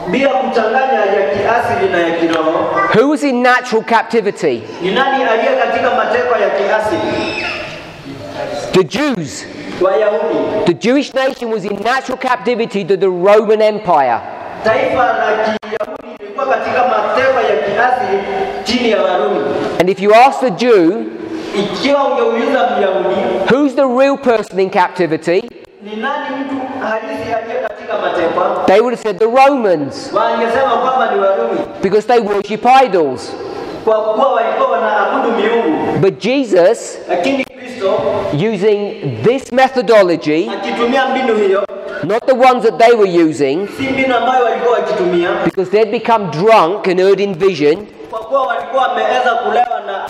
bila kuchanganya ya kiasili na ya kiroho. Who was in natural captivity? Ni nani aliye katika mateka ya kiasili? The Jews. Wayahudi. The Jewish nation was in natural captivity to the Roman Empire. Taifa la Kiyahudi lilikuwa katika mateka ya kiasili chini ya Warumi. And if you ask the Jew, Ikiwa ungeuliza Myahudi, who's the real person in captivity? ni nani mtu halisi aliye katika mateka? They would have said the Romans, Wangesema kwamba ni Warumi, because they worship idols. kwa kuwa walikuwa wanaabudu miungu. But Jesus, Lakini Kristo using this methodology, akitumia mbinu hiyo, not the ones that they were using, si mbinu ambayo walikuwa wakitumia, because they'd become drunk and heard in vision, kwa kuwa walikuwa wameweza kulewa na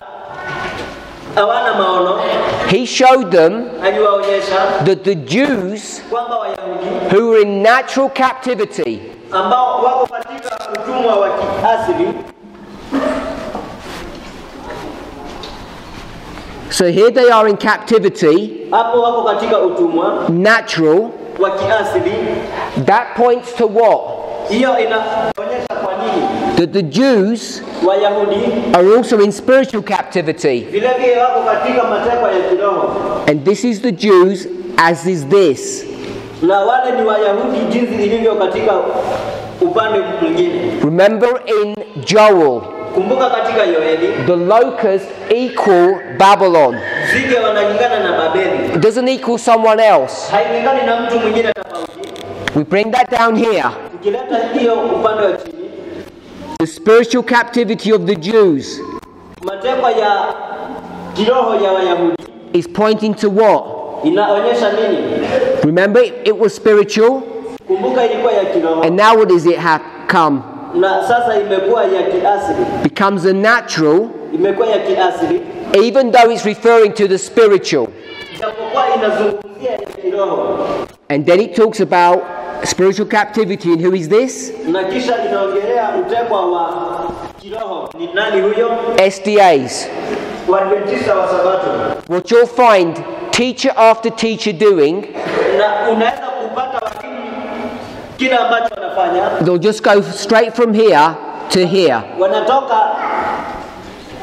hawana maono. he showed them Aliwaonyesha that the Jews kwamba Wayahudi who were in natural captivity ambao wako katika utumwa wa kiasili. So here they are in captivity, Hapo wako katika utumwa natural. wa kiasili. That points to what? Hiyo inaonyesha kwa nini That the Jews Wayahudi are also in spiritual captivity. vile vile wako katika mateka ya kiroho, And this is the Jews as is this. na wale ni Wayahudi jinsi ilivyo katika upande mwingine. Remember in Joel, Kumbuka katika Yoeli, the locusts equal Babylon. nzige wanalingana na Babeli, It doesn't equal someone else. hailingani na mtu mwingine tofauti. We bring that down here. Ukileta hiyo upande wa chini, The spiritual captivity of the Jews mateka ya kiroho ya Wayahudi is pointing to what? inaonyesha nini? Remember, it was spiritual, Kumbuka ilikuwa ya kiroho, and now what does it have come? na sasa imekuwa ya kiasili, Becomes a natural, imekuwa ya kiasili, even though it's referring to the spiritual. japokuwa inazungumzia ya kiroho. And then it talks about spiritual captivity, and who is this? Na kisha inaongelea utekwa wa kiroho. Ni nani huyo? SDAs. Waadventista wa Sabato. What you'll find teacher after teacher doing, Na unaweza kupata walimu kila ambacho wanafanya, they'll just go straight from here to here. wanatoka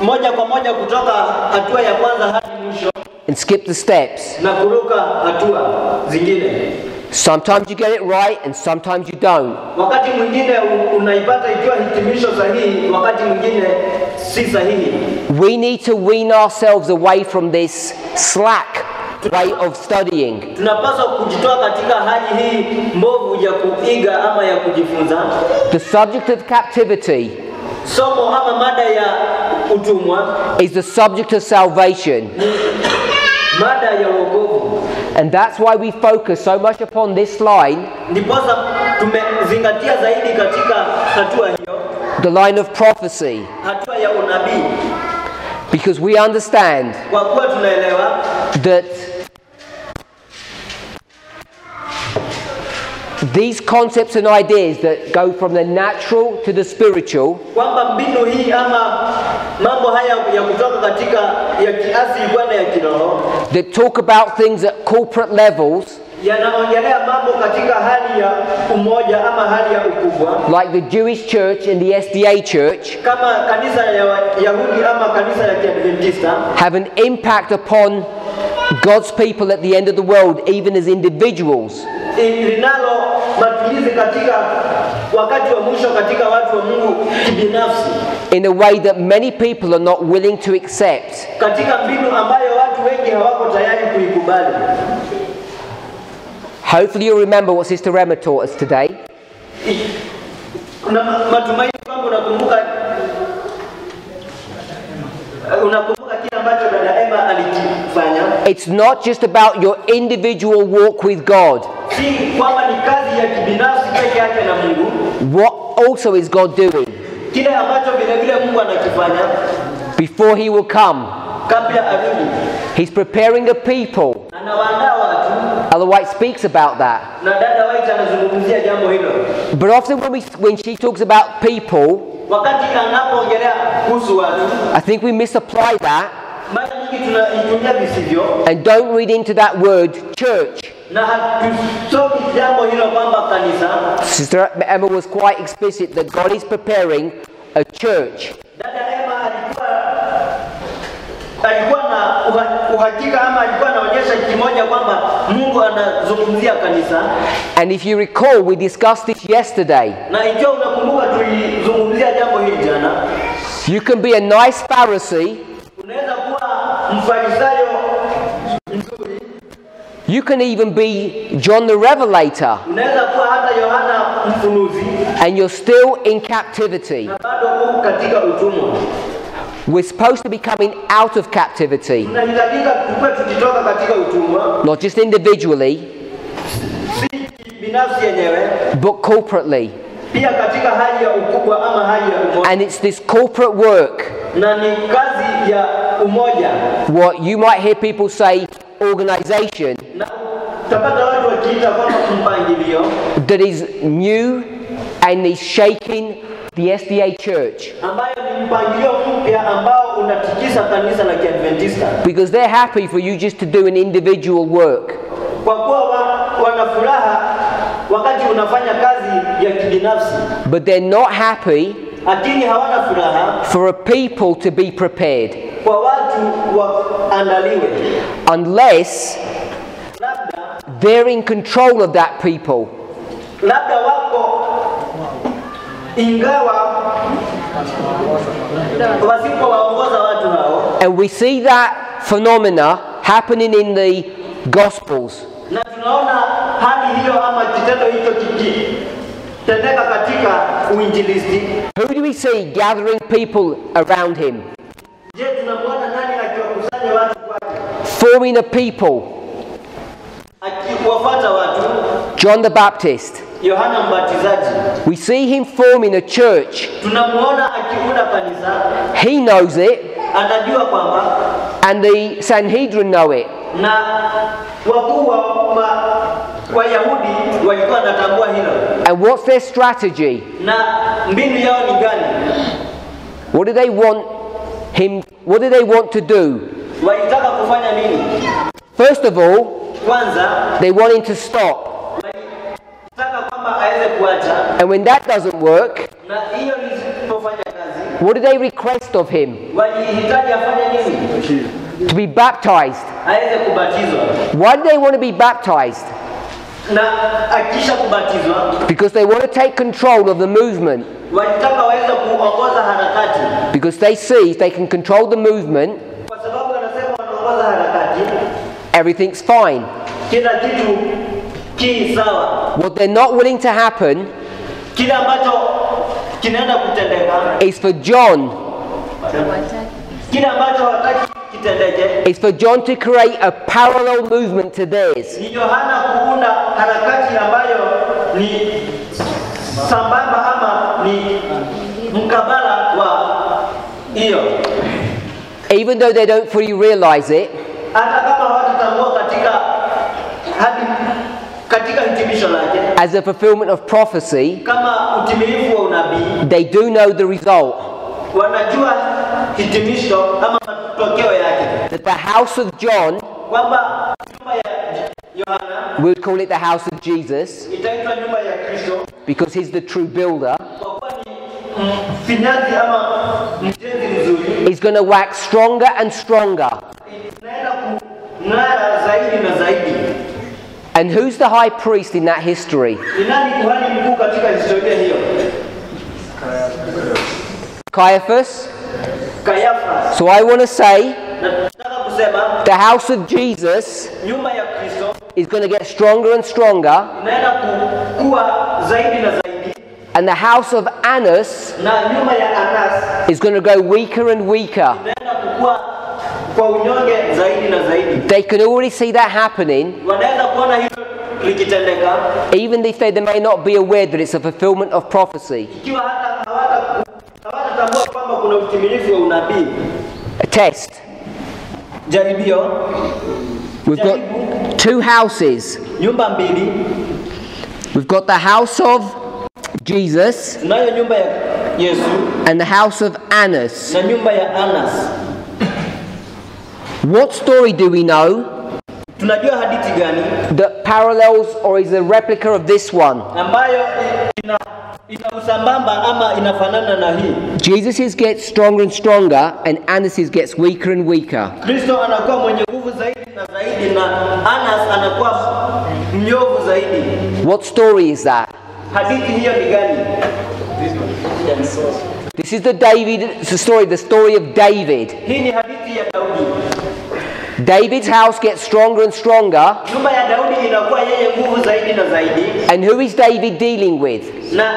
moja kwa moja kutoka hatua ya kwanza hadi mwisho And skip the steps. na kuruka hatua zingine. Sometimes you get it right and sometimes you don't. Wakati mwingine unaipata ikiwa hitimisho sahihi, wakati mwingine si sahihi. We need to wean ourselves away from this slack way of studying. Tunapaswa kujitoa katika hali hii mbovu ya kuiga ama ya kujifunza. The subject of captivity Somo ama mada ya utumwa is the subject of salvation. mada ya wokovu. And that's why we focus so much upon this line, Ndiposa tumezingatia zaidi katika hatua hiyo, the line of prophecy, hatua ya unabii, because we understand kwa kuwa tunaelewa that these concepts and ideas that go from the natural to the spiritual kwamba mbinu hii ama mambo haya ya kutoka katika ya kiasili kwenda ya kiroho, that talk about things at corporate levels, yanaongelea mambo katika hali ya umoja ama hali ya ukubwa, like the Jewish church and the SDA church, kama kanisa ya Yahudi ama kanisa ya Kiadventista, have an impact upon God's people at the end of the world, even as individuals. Linalo matumizi katika wakati wa mwisho katika watu wa Mungu kibinafsi, in a way that many people are not willing to accept. katika mbinu ambayo watu wengi hawako tayari kuikubali. Hopefully you'll remember what Sister Emma taught us today. Kuna matumaini kwamba unakumbuka kile ambacho dada Emma alikifanya. It's not just about your individual walk with God. Si kwamba ni kazi ya kibinafsi peke yake na Mungu. What also is God doing? Kile ambacho vile vile Mungu anakifanya Before he will come, kabla arudi, he's preparing a people. anawaandaa watu. Ellen White speaks about that. Na dada White anazungumzia jambo hilo. But often when she talks about people, Wakati anapoongelea kuhusu watu, I think we misapply that mara nyingi tunaitumia visivyo and don't read into that word church. na hatusomi jambo hilo kwamba kanisa. Sister Emma was quite explicit that God is preparing a church. Dada Emma alikuwa na uhakika ama alikuwa anaonyesha kimoja kwamba Mungu anazungumzia kanisa. And if you recall, we discussed this yesterday. Na ikiwa unakumbuka tulizungumzia jambo hili jana. You can be a nice Pharisee. Unaweza kuwa mfarisayo mzuri. You can even be John the Revelator. Unaweza kuwa hata Yohana mfunuzi. And you're still in captivity. Na bado uko katika utumwa. We're supposed to be coming out of captivity. Tunahitajika kuwa tukitoka katika utumwa. Not just individually, Si binafsi yenyewe, but corporately. pia katika hali ya ukubwa ama hali ya umoja. And it's this corporate work, Na ni kazi ya umoja. what you might hear people say, organization, Na utapata watu wakiita kwamba mpangilio, that is new and is shaking the SDA church. ambayo ni mpangilio mpya ambao unatikisa kanisa la Kiadventista. Because they're happy for you just to do an individual work. Kwa kuwa wana furaha wakati unafanya kazi ya kibinafsi. But they're not happy Lakini hawana furaha for a people to be prepared. kwa watu waandaliwe. Unless Labda they're in control of that people. wako ingawa wasipowaongoza watu hao. And we see that phenomena happening in the Gospels. Na tunaona hali hiyo ama kitendo hicho kikitendeka katika uinjilisti. Who do we see gathering people around him? Je, tunamwona nani akiwakusanya watu kwake? Forming a people. Akiwafuata watu. John the Baptist. Yohana Mbatizaji. We see him forming a church. Tunamuona akiunda kanisa. He knows it. Anajua kwamba. And the Sanhedrin know it. Na wakuu wa Yahudi walikuwa wanatambua hilo. And what's their strategy? Na mbinu yao ni gani? What do they want him? What do they want to do? Walitaka kufanya nini? First of all, kwanza they want him to stop. Walitaka kwamba aweze kuacha. And when that doesn't work, Na hiyo isipofanya kazi, what do they request of him? walihitaji afanye nini? To be baptized. Aweze kubatizwa. Why do they want to be baptized? Na akisha kubatizwa, Because they want to take control of the movement. walitaka waweze kuongoza harakati. Because they see if they can control the movement, Kwa sababu wanasema wanaongoza harakati, everything's fine. kila kitu ki sawa. What they're not willing to happen Kile ambacho kinaenda kutendeka is for John kile ambacho hawataki kitendeke. is for John to create a parallel movement to theirs. Ni Yohana kuunda harakati ambayo ni sambamba ama ni mkabala wa hiyo. Even though they don't fully realize it, hata kama hawatatambua katika hitimisho lake, as a fulfillment of prophecy, kama utimilifu wa unabii, they do know the result. Wanajua hitimisho ama matokeo yake. That the house of John, kwamba nyumba ya Yohana, we'll call it the house of Jesus, itaitwa nyumba ya Kristo, because he's the true builder, kwa kuwa ni mfinyazi ama mjenzi mzuri, is going to wax stronger and stronger. Inaenda kung'ara zaidi na zaidi. And who's the high priest in that history? Ni nani kuhani mkuu katika historia hiyo? Caiaphas. Caiaphas. So I want to say, nataka kusema the house of Jesus nyumba ya Kristo is going to get stronger and stronger, inaenda kukua zaidi na zaidi, and the house of Annas na nyumba ya Anas is going to go weaker and weaker. inaenda kukua kwa unyonge zaidi na zaidi. They can already see that happening, Wanaweza kuona hilo likitendeka, even if they may not be aware that it's a fulfillment of prophecy. ikiwa hata hawatatambua kwamba kuna utimilifu wa unabii. A test. Jaribio. We've got two houses. Nyumba mbili. We've got the house of Jesus Tunayo nyumba ya Yesu and the house of Annas. na nyumba ya Anas. What story do we know Tunajua hadithi gani that parallels or is a replica of this one? ambayo ina usambamba ama inafanana na hii? Jesus gets stronger and stronger, and Annas gets weaker and weaker. Kristo anakuwa mwenye nguvu zaidi na zaidi, na Anas anakuwa mnyovu zaidi. What story is that? Hadithi hiyo ni gani? This is the story of David. Hii ni hadithi ya Daudi. David's house gets stronger and stronger. Nyumba ya Daudi inakuwa yeye nguvu zaidi na zaidi. And who is David dealing with? Na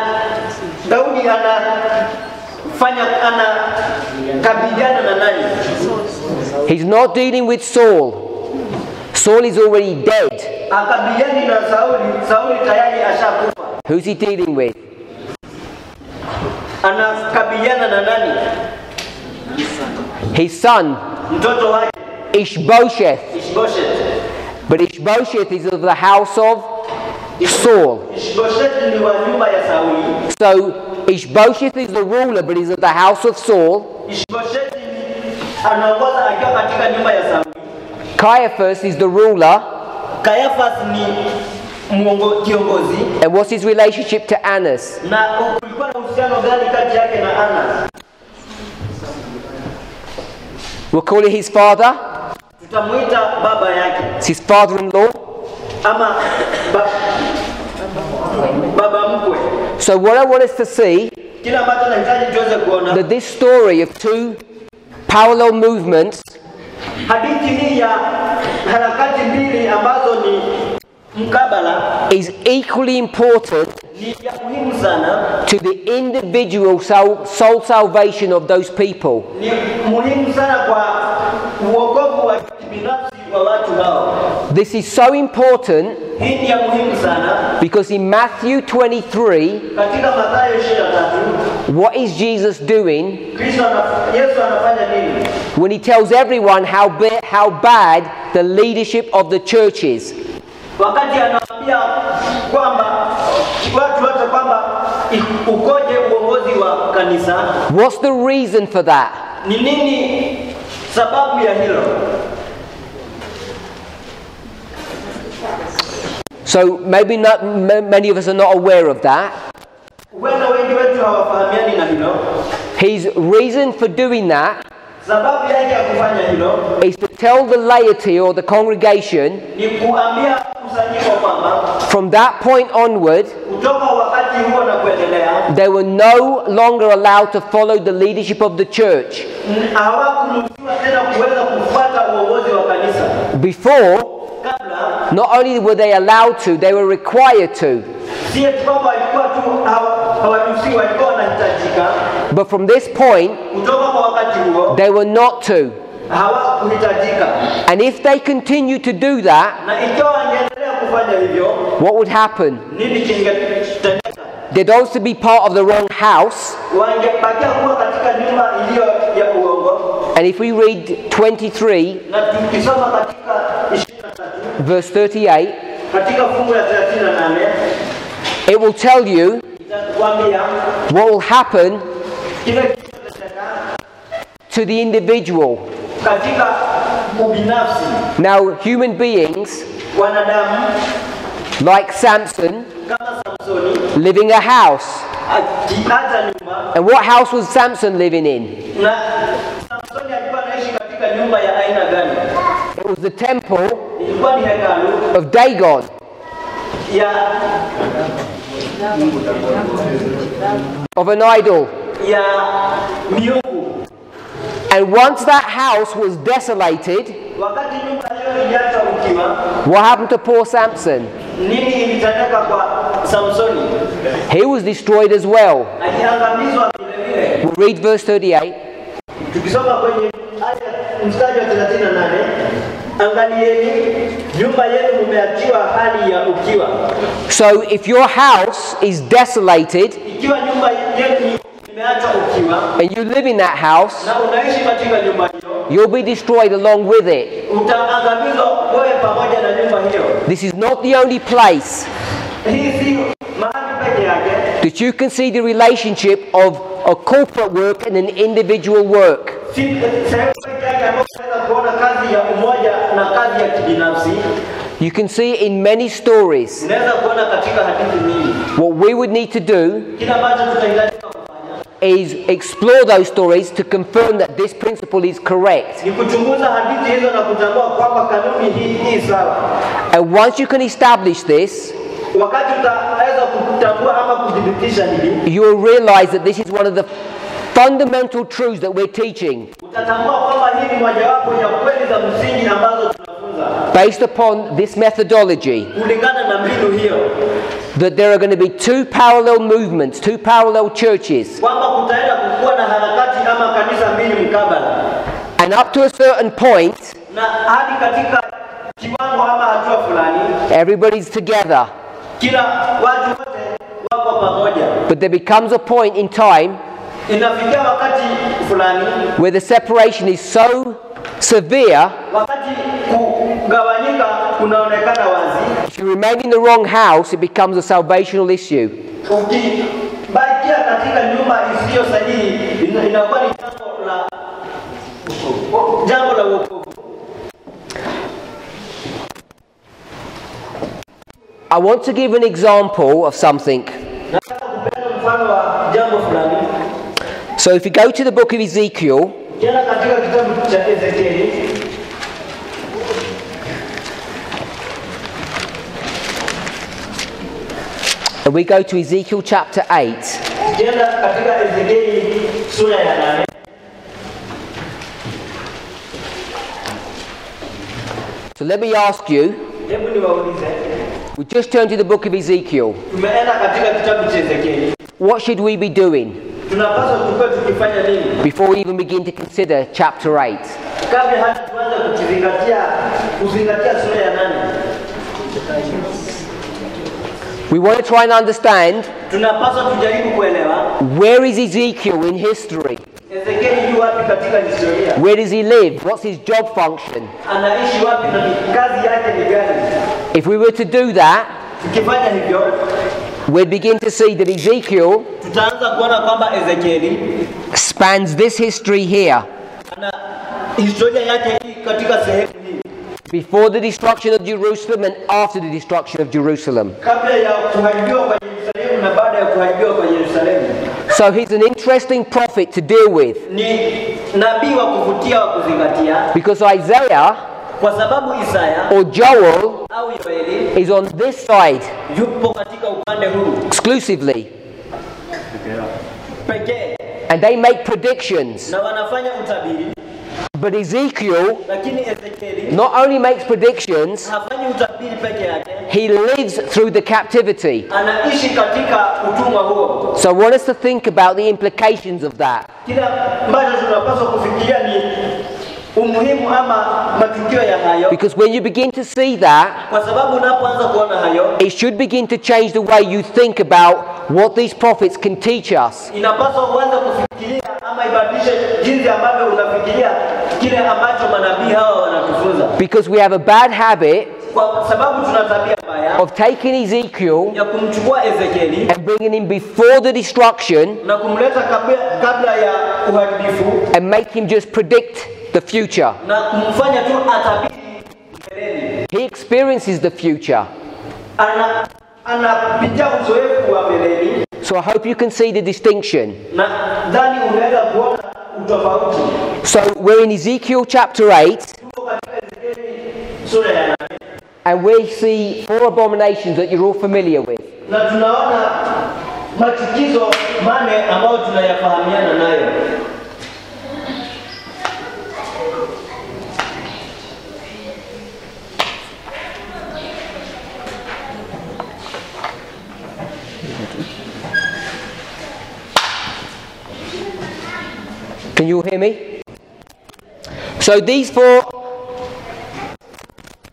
Daudi anakabiliana na nani? He's not dealing with Saul. Saul is already dead. Akabiliani na Sauli. Sauli tayari ashakufa. Who's he dealing with? Anakabiliana na nani? His son, Mtoto wake Ishbosheth. Ishbosheth. But Ishbosheth is of the house of Saul. Ishbosheth ni wa nyumba ya Sauli. So Ishbosheth is the ruler, but he's of the house of Saul. Ishbosheth anaongoza akiwa katika nyumba ya Sauli. Caiaphas is the ruler. Caiaphas ni kiongozi. And what's his relationship to Annas? Na kulikuwa na uhusiano gani kati yake na Annas? We'll call it his father. Tutamuita baba yake. It's his father-in-law. Ama baba mkwe. So what I want us to see, Kila ambacho nahitaji tuweze kuona, that this story of two parallel movements hadithi hii ya harakati mbili ambazo ni mkabala is equally important ni ya muhimu sana, to the individual soul salvation of those people. ni muhimu sana kwa uokovu wa kibinafsi wa watu hao. This is so important Hii ni ya muhimu sana because in Matthew 23, katika Mathayo 23, what is Jesus doing Yesu anafanya nini? when he tells everyone how bad the leadership of the church is? Wakati anawaambia kwamba watu wote kwamba ukoje uongozi wa kanisa. What's the reason for that? Ni nini sababu ya hilo? So maybe not many of us are not aware of that. Wenda wengi wetu hawafahamiani na hilo. His reason for doing that Sababu yake ya kufanya hilo is to tell the laity or the congregation ni kuambia kusanyiko kwamba from that point onward kutoka wakati huo na kuendelea they were no longer allowed to follow the leadership of the church. Hawakuruhusiwa tena kuweza kufuata uongozi wa kanisa. Before, Kabla not only were they allowed to, they were required to. si kwamba walikuwa tu hawaruhusiwi, walikuwa wanahitajika. But from this point, Kutoka kwa wakati huo they were not to. hawakuhitajika. And if they continue to do that, Na ikiwa wangeendelea kufanya hivyo, what would happen? nini kingetendeka? They'd also be part of the wrong house. Wangebakia kuwa katika nyumba iliyo ya uongo. And if we read 23, Na tukisoma katika 23 verse 38, katika fungu la 38, it will tell you itakwambia what will happen kile kitatendeka to the individual. katika ubinafsi. Now, human beings, Wanadamu like Samson, kama Samsoni living a house. akiacha nyumba, And what house was Samson living in? na Samsoni alikuwa anaishi katika nyumba ya aina gani? It was the temple Ilikuwa ni hekalu of Dagon. ya Of an idol. ya miungu. And once that house was desolated, Wakati nyumba hiyo iliacha ukiwa, what happened to poor Samson? nini ilitendeka kwa Samsoni? He was destroyed as well. Aliangamizwa vile vile. We'll read verse 38. Tukisoma kwenye aya mstari wa 38, angalieni nyumba yenu mumeachiwa hali ya ukiwa. So if your house is desolated Ikiwa nyumba yenu imeachwa ukiwa and you live in that house, na unaishi katika nyumba hiyo, you'll be destroyed along with it. utaangamizwa wewe pamoja na nyumba hiyo. This is not the only place Hii si mahali peke yake that you can see the relationship of a corporate work and an individual work. si sehemu peke yake ambapo unaweza kuona kazi ya umoja na kazi ya kibinafsi. You can see it in many stories. Unaweza kuona katika hadithi nyingi. What we would need to do Kila ambacho tutahitajika kufanya is explore those stories to confirm that this principle is correct. ni kuchunguza hadithi hizo na kutambua kwamba kanuni hii sawa. And once you can establish this, Wakati utaweza kutambua ama kudhibitisha hili, you will realize that this is one of the fundamental truths that we're teaching, utatambua kwamba hii ni mojawapo ya kweli za msingi ambazo tunafunza based upon this methodology, kulingana na mbinu hiyo, that there are going to be two parallel movements, two parallel churches, kwamba kutaenda kukuwa na harakati ama kanisa mbili mkabala, and up to a certain point, na hadi katika kiwango ama hatua fulani, everybody's together. kila watu wote wako pamoja. But there becomes a point in time Inafikia wakati fulani, where the separation is so severe, wakati kugawanyika kunaonekana wazi. if you remain in the wrong house, it becomes a salvational issue. Ukibakia katika nyumba isiyo sahihi, inakuwa ni jambo la wokovu. I want to give an example of something. Nataka kupenda mfano wa jambo fulani. So if you go to the book of Ezekiel, Tena katika kitabu cha Ezekieli, and we go to Ezekiel chapter 8, tena katika Ezekieli sura ya 8. so let me ask you, Hebu niwaulize, we just turned to the book of Ezekiel, tumeenda katika kitabu cha Ezekieli, what should we be doing tunapaswa tukue tukifanya nini before we even begin to consider chapter 8? kabla hata tuanze kuzingatia sura ya 8? We want to try and understand, Tunapaswa tujaribu kuelewa where is Ezekiel in history? Ezekieli yu wapi katika historia, Where does he live? What's his job function? anaishi wapi na kazi yake ni gani. If we were to do that, Tukifanya hivyo, we'd begin to see that Ezekiel tutaanza kuona kwamba Ezekieli spans this history here. ana historia yake hii katika sehemu hii, Before the destruction of Jerusalem and after the destruction of Jerusalem. kabla ya kuharibiwa kwa Yerusalemu na baada ya kuharibiwa kwa Yerusalemu. So he's an interesting prophet to deal with, Ni nabii wa kuvutia wa kuzingatia, because Isaiah kwa sababu Isaya or Joel au Yoeli is on this side yupo katika upande huu exclusively, pekee, and they make predictions. na wanafanya utabiri. But Ezekiel Lakini Ezekieli not only makes predictions, hafanyi utabiri peke yake, he lives through the captivity. anaishi katika utumwa huo. So I want us to think about the implications of that. Kila ambacho tunapaswa kufikiria ni umuhimu ama matukio ya hayo. Because when you begin to see that, Kwa sababu unapoanza kuona hayo, it should begin to change the way you think about what these prophets can teach us. inapaswa uanze kufikiria ama ibadilishe jinsi ambavyo unafikiria kile ambacho manabii hawa wanatufunza. Because we have a bad habit Kwa sababu tuna tabia mbaya of taking Ezekiel ya kumchukua Ezekieli and bringing him before the destruction na kumleta kabla ya uharibifu and make him just predict the future. na kumfanya tu atabiri mbeleni. He experiences the future. Anapitia uzoefu wa mbeleni. So I hope you can see the distinction. Na ndani unaweza kuona utofauti. So we're in Ezekiel chapter 8, Sura ya 8. and we see 4 abominations that you're all familiar with. Na tunaona machukizo mane ambayo tunayafahamiana nayo. Can you all hear me? So these 4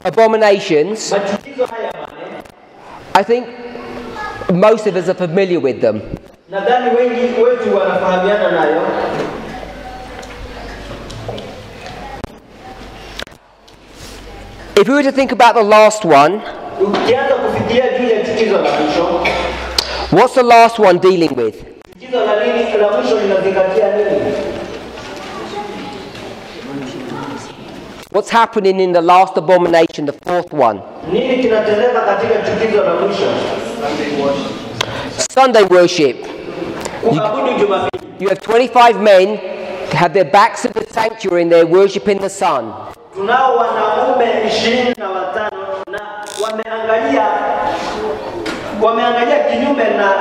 abominations, Machukizo haya mane, I think most of us are familiar with them. nadhani wengi wetu wanafahamiana nayo. If we were to think about the last one, Ukianza kufikiria juu ya chukizo la mwisho, what's the last one dealing with? chukizo la nini la mwisho linazingatia nini? What's happening in the last abomination, the 4th one? Nini kinatendeka katika chukizo la mwisho? Sunday worship. Kuabudu Jumapili. You have 25 men have their backs to the sanctuary and they're worshipping the sun. Tunao wanaume 25 na wameangalia kinyume na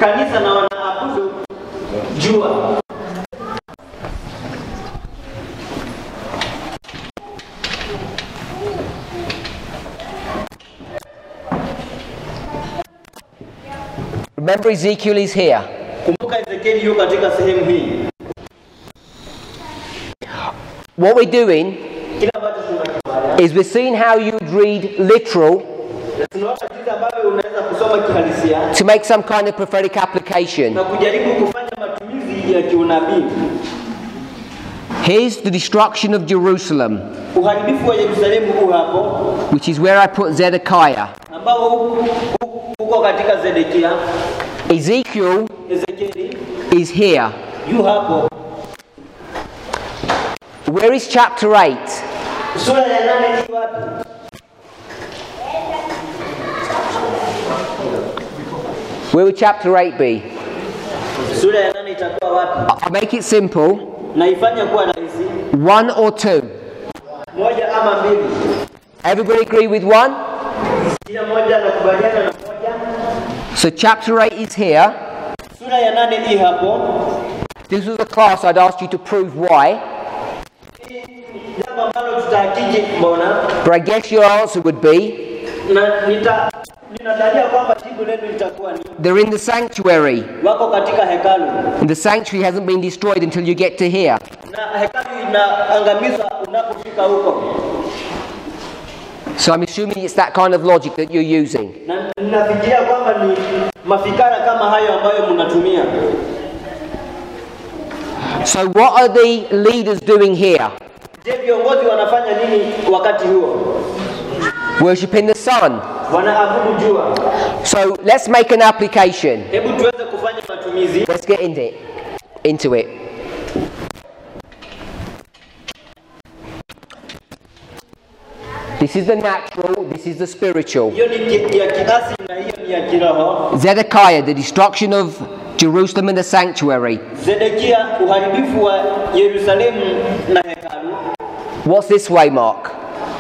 kanisa na wanaabudu jua. Remember, Ezekiel is here. Kumbuka Ezekieli yuko katika sehemu hii. What we're doing Kila ambacho tunakifanya is we're seeing how you'd read literal tunaona jinsi ambavyo unaweza kusoma kihalisia to make some kind of prophetic application. na kujaribu kufanya matumizi ya kiunabii. Here's the destruction of Jerusalem, Uharibifu wa Yerusalemu huu hapo, which is where I put Zedekiah. ambao uko katika Zedekia. Ezekiel Ezekieli is here. yu hapo. Where is chapter 8? Sura ya 8 ni wapi? Where would chapter 8 be? Sura ya 8 itakuwa wapi? I'll make it simple. Na ifanye kuwa rahisi. 1 or 2. Moja ama mbili. Everybody agree with 1? Kila moja anakubaliana na moja. So chapter 8 is here. Sura ya 8 hii hapo. This was a class I'd asked you to prove why. Jambo ambalo tutahakiki mbona. But I guess your answer would be, Na ninadhania kwamba jibu lenu litakuwa ni they're in the sanctuary. wako katika hekalu. And the sanctuary hasn't been destroyed until you get to here. Na hekalu inaangamizwa unapofika huko. So I'm assuming it's that kind of logic that you're using. Na ninafikiria kwamba ni mafikara kama hayo ambayo mnatumia. So what are the leaders doing here? Je, viongozi wanafanya nini wakati huo? Worshipping the sun. Wanaabudu jua. So let's make an application. Hebu tuweze kufanya matumizi. Let's get into it. This is the natural, this is the spiritual. Hiyo ni ya kiasi na hiyo ni ya kiroho. Zedekiah, the destruction of Jerusalem and the sanctuary. Zedekia, uharibifu wa Yerusalemu na hekalu. What's this way, Mark?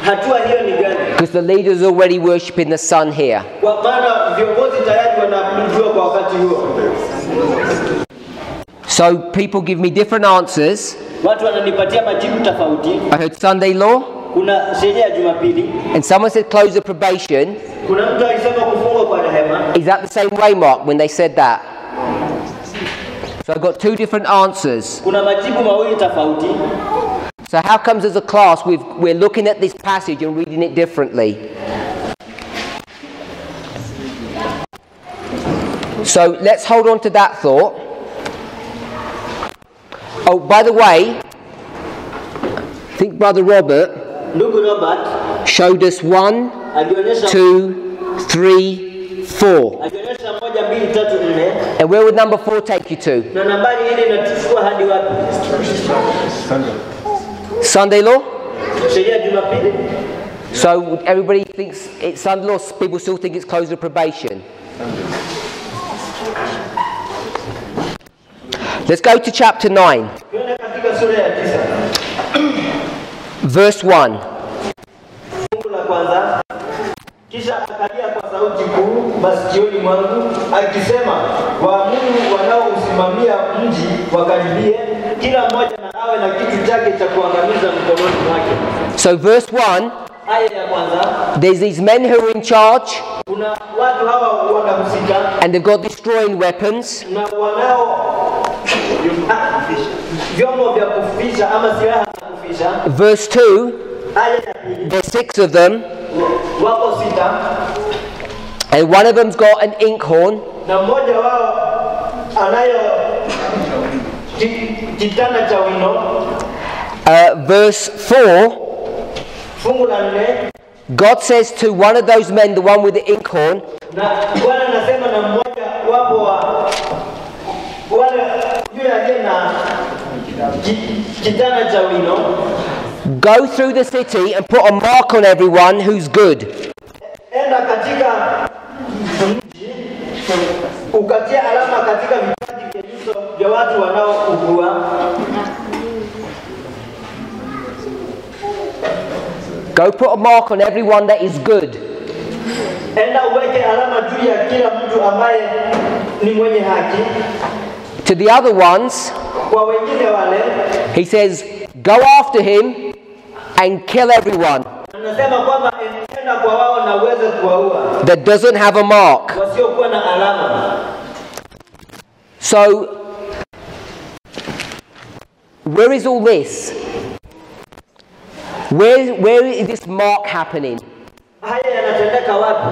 Hatua hiyo ni gani? Because the leaders are already worshipping the sun here. Kwa maana viongozi tayari wanaabudu jua kwa wakati huo. So people give me different answers. Watu wananipatia majibu tofauti. I heard Sunday law, Kuna sheria ya Jumapili. and someone said close the probation. Kuna mtu alisema kufungwa kwa rehema. Is that the same way, Mark, when they said that? So I've got 2 different answers. Kuna majibu mawili tofauti. So how comes as a class we're looking at this passage and reading it differently? So let's hold on to that thought. Oh, by the way, I think Brother Robert showed us 1, 2, 3, 4. And where would number 4 take you to? Sunday law? So everybody thinks it's Sunday law, people still think it's close of probation. Let's go to chapter 9. Verse 1. Kisha akalia kwa sauti kuu masikioni mwangu akisema, waamuru wanaousimamia mji wakaribie, kila mmoja na awe na kitu chake cha kuangamiza mkononi mwake. So verse 1, aya ya kwanza, there's these men who are in charge, kuna watu hawa wanahusika, and they've got destroying weapons, na wanao vyombo vya kufisha ama silaha za kufisha. Verse 2, aya ya pili, there's 6 of them, wako 6, and one of them's got an inkhorn, na mmoja wao anayo kitana cha wino. Verse 4, fungu la 4, God says to one of those men, the one with the inkhorn, na Bwana anasema na mmoja wapo wa wale yule aliye na kitana cha wino, go through the city and put a mark on everyone who's good. Enda katika mji ukatia alama katika vipaji vya nyuso vya watu wanaougua. Go put a mark on everyone that is good. Enda uweke alama juu ya kila mtu ambaye ni mwenye haki. To the other ones, kwa wengine wale, he says, go after him and kill everyone anasema kwamba enda kwa wao na uweze kuwaua that doesn't have a mark. wasiokuwa na alama. So, where is all this? Where is this mark happening? Haya yanatendeka wapi?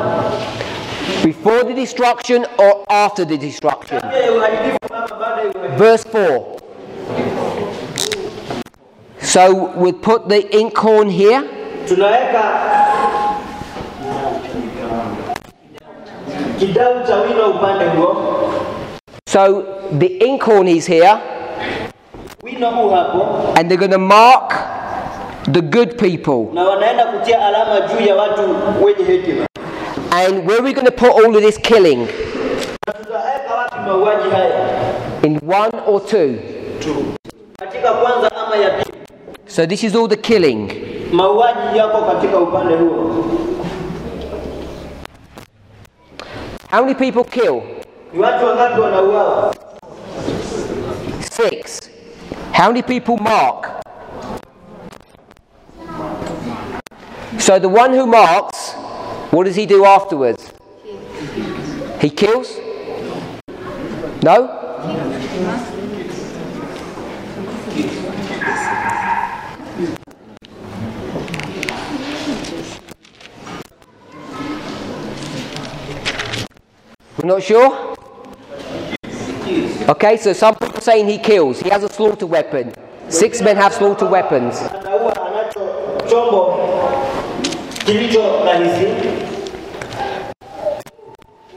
Before the destruction or after the destruction? Verse 4. So we'll put the inkhorn here. Tunaweka kidau cha wino upande huo. So the inkhorn is here. Wino huu hapo. And they're going to mark the good people. Na wanaenda kutia alama juu ya watu wenye hekima. And where are we going to put all of this killing? Tutaweka wapi mauaji haya? In 1 or 2? Katika kwanza ama ya pili. So this is all the killing. Mauaji yako katika upande huo. How many people kill? Ni watu wangapi wanauawa? 6. How many people mark? So the one who marks, what does he do afterwards? He kills? No? We're not sure? Okay, so some people are saying he kills. He has a slaughter weapon. 6 men have slaughter weapons.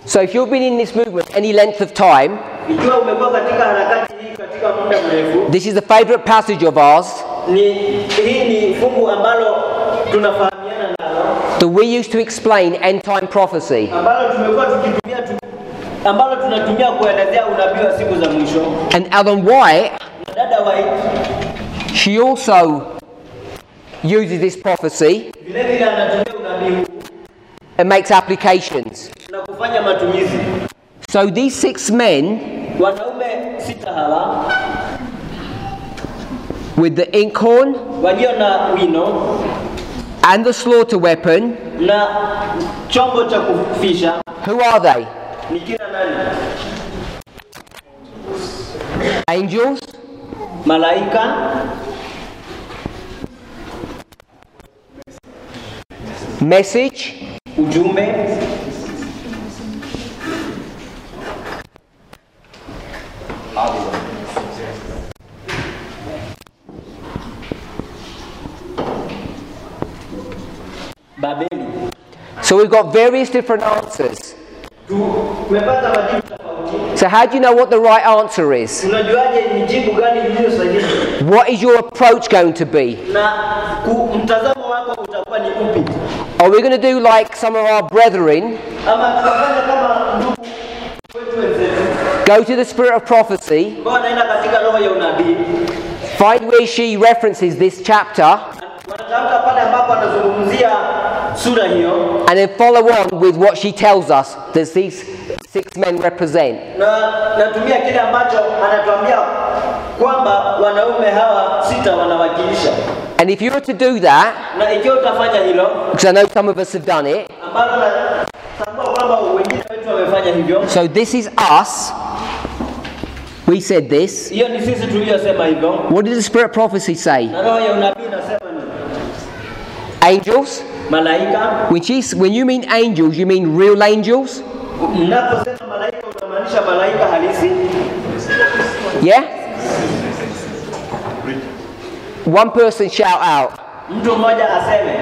So if you've been in this movement any length of time, this is the favorite passage of ours that we used to explain end time prophecy. And Ellen White, she also uses this prophecy and makes applications. So these 6 men with the inkhorn and the slaughter weapon, who are they? Angels? Message. Ujumbe. Babeli. So we've got various different answers. Tumepata majibu tofauti. So how do you know what the right answer is? Unajuaje ni jibu gani lililo sahihi? What is your approach going to be? Na mtazamo wako utakuwa ni upi? Are we going to do like some of our brethren? Ama tutafanya kama ndugu wetu wenzetu. Go to the spirit of prophecy. Wanaenda katika roho ya unabii. Find where she references this chapter. Wanatafuta pale ambapo anazungumzia sura hiyo. And then follow on with what she tells us that these 6 men represent. Na natumia kile ambacho anatuambia kwamba wanaume hawa 6 wanawakilisha. And if you were to do that, Na ikiwa utafanya hilo, because I know some of us have done it. ambalo natambua kwamba wengine wetu wamefanya hivyo. So this is us. We said this. Hiyo ni sisi tuliyosema hivyo. What did the spirit of prophecy say? Na roho ya unabii inasema nini? Angels. Malaika. When you mean angels, you mean real angels? Unaposema malaika unamaanisha malaika halisi? Yeah? One person shout out. Mtu mmoja aseme.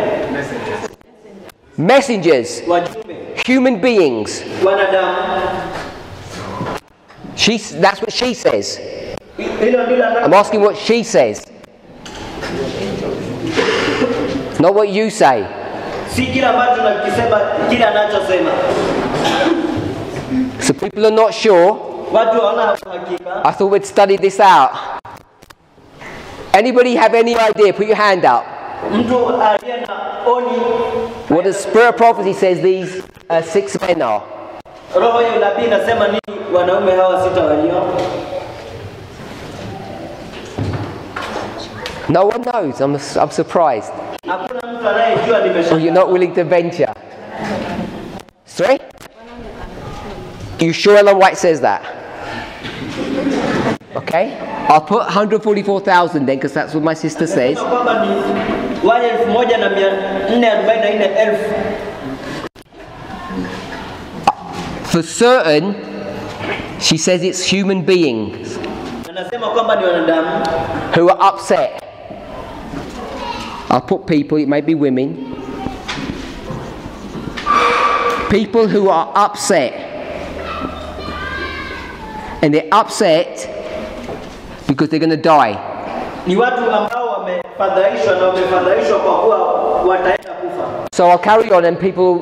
Messengers. Wajumbe. Human beings. Wanadamu. That's what she says. Hilo ndilo I'm asking what she says. Not what you say. si kila ambacho nakisema kile anachosema. So people are not sure. Watu hawana hakika. I thought we'd study this out. Anybody have any idea? Put your hand up. Mtu aliye na oni. What the spirit of prophecy says these 6 men are. Roho ya unabii inasema nini wanaume hawa 6 walio? No one knows. I'm surprised. Hakuna mtu anayejua nimesha. Oh, you're not willing to venture. Sorry? You sure Ellen White says that? Okay. I'll put 144,000 then, because that's what my sister says. Kwamba ni wale 1,444,000. For certain, she says it's human beings Anasema kwamba ni wanadamu who are upset. I'll put people, it may be women. People who are upset. And they're upset because they're going to die. ni watu ambao wamefadhaishwa na wamefadhaishwa kwa kuwa wataenda kufa. So I'll carry on and people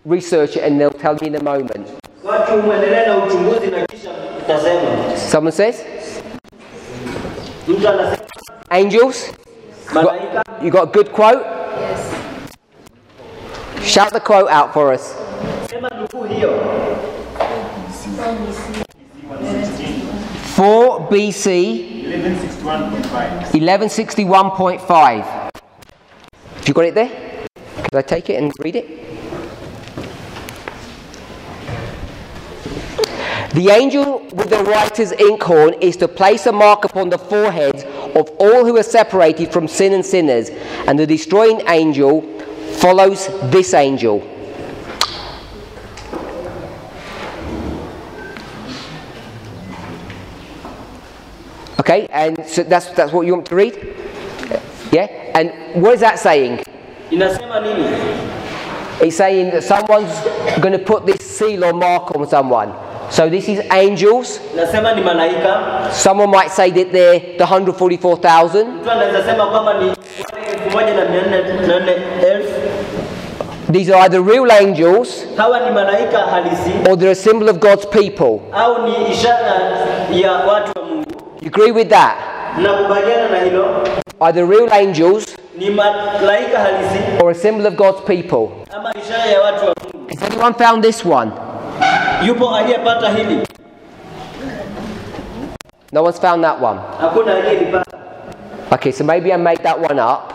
research it and they'll tell me in a moment. Watu muendelee na uchunguzi na kisha tutasema. Someone says? Mtu anasema Angels? malaika. You got a good quote? Yes. Shout the quote out for us. Sema nukuu hiyo. 4 BC 1161.5. Have you got it there? Can I take it and read it? The angel with the writer's inkhorn is to place a mark upon the foreheads of all who are separated from sin and sinners, and the destroying angel follows this angel. Okay, and so that's what you want to read? Yeah? And what is that saying? Inasema nini? It's saying that someone's going to put this seal or mark on someone. So this is angels. Inasema ni malaika. Someone might say that they're the 144,000. Mtu anaweza sema kwamba ni 1,444,000. These are either real angels Hawa ni malaika halisi or they're a symbol of God's people. au ni ishara ya watu wa Mungu. You agree with that? Nakubaliana na hilo. Either real angels Ni malaika halisi or a symbol of God's people. ama ishara ya watu wa Mungu. Has anyone found this one? Yupo aliyepata hili? No one's found that one. Hakuna aliyelipata. Okay, so maybe I made that one up.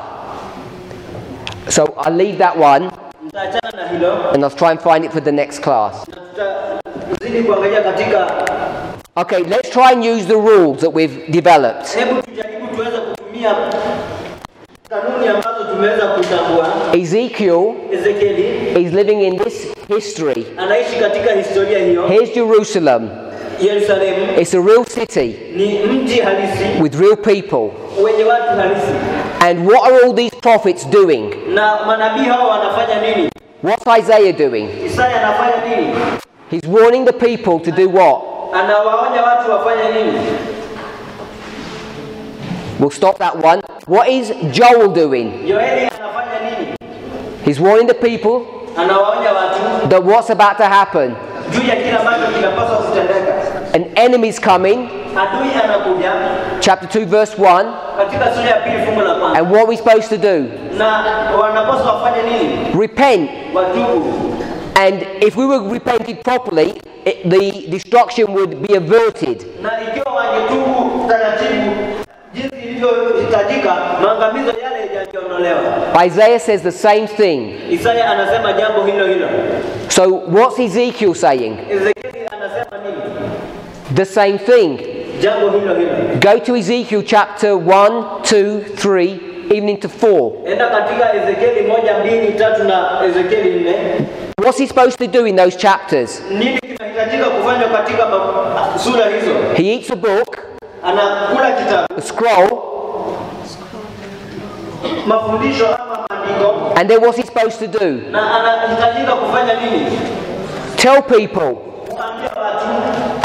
So I'll leave that one Mtaachana na hilo. and I'll try and find it for the next class. Tutazidi kuangalia katika. Okay, let's try and use the rules that we've developed. Hebu tujaribu tuweze kutumia Kanuni ambazo tumeweza kutambua. Ezekiel Ezekieli is living in this history. anaishi katika historia hiyo. Here's Jerusalem. Yerusalemu It's a real city ni mji halisi with real people. wenye watu halisi. And what are all these prophets doing? Na manabii hao wanafanya nini? What's Isaiah doing? Isaya anafanya nini? He's warning the people to do what? Anawaonya watu wafanye nini? We'll stop that one. What is Joel doing? Yoeli anafanya nini? He's warning the people Anawaonya watu that what's about to happen. juu ya kile ambacho kinapaswa kutendeka. An enemy's coming. Adui anakuja Chapter 2 verse 1. katika sura ya pili fungu la kwanza. And what are we supposed to do? Na wanapaswa wafanye nini? Repent. Watubu. And if we were repented properly, the destruction would be averted. Na ikiwa wangetubu taratibu jinsi ilivyohitajika, maangamizo yale yangeondolewa. Isaiah says the same thing. Isaya anasema jambo hilo hilo. So what's Ezekiel saying? Ezekieli anasema nini? The same thing. Jambo hilo hilo. Go to Ezekiel chapter 1, 2, 3, even into 4. Enda katika Ezekieli 1, 2, 3 na Ezekieli 4. What's he supposed to do in those chapters? Nini kinahitajika kufanywa katika sura hizo? He eats a book, Anakula kitabu, a scroll, mafundisho ama maandiko, and then what's he supposed to do? na anahitajika kufanya nini? Tell people. Kuambia watu.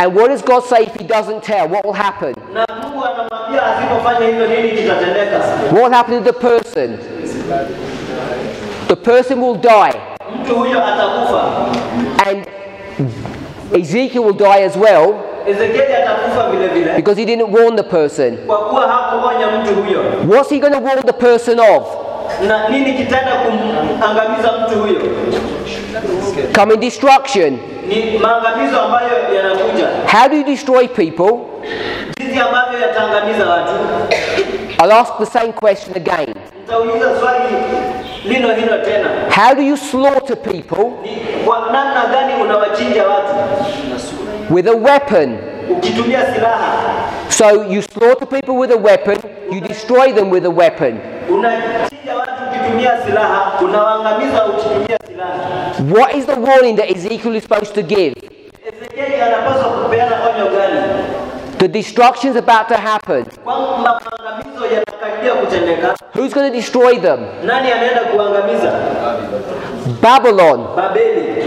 And what does God say if he doesn't tell? What will happen? Na Mungu anamwambia asipofanya hivyo nini kitatendeka? What will happen to the person? The person will die. Mtu huyo atakufa. And Ezekiel will die as well Ezekieli atakufa vile vile. because he didn't warn the person. Kwa kuwa hakuonya mtu huyo. What's he going to warn the person of? Na nini kitaenda kumangamiza mtu huyo? Coming destruction. Ni maangamizo ambayo yanakuja. How do you destroy people? Jinsi ambavyo yataangamiza watu. I'll ask the same question again. Nitauliza swali lilo hilo tena. How do you slaughter people? Ni kwa namna gani unawachinja watu? With a weapon. Ukitumia silaha. So you slaughter people with a weapon, you destroy them with a weapon. Unachinja watu ukitumia silaha, unawaangamiza ukitumia silaha. What is the warning that Ezekiel is supposed to give? Ezekieli anapaswa kupeana onyo gani? The destruction's about to happen. Kwamba maangamizo yanakaribia kutendeka. Who's going to destroy them? Nani anaenda kuangamiza? Babylon. Babeli.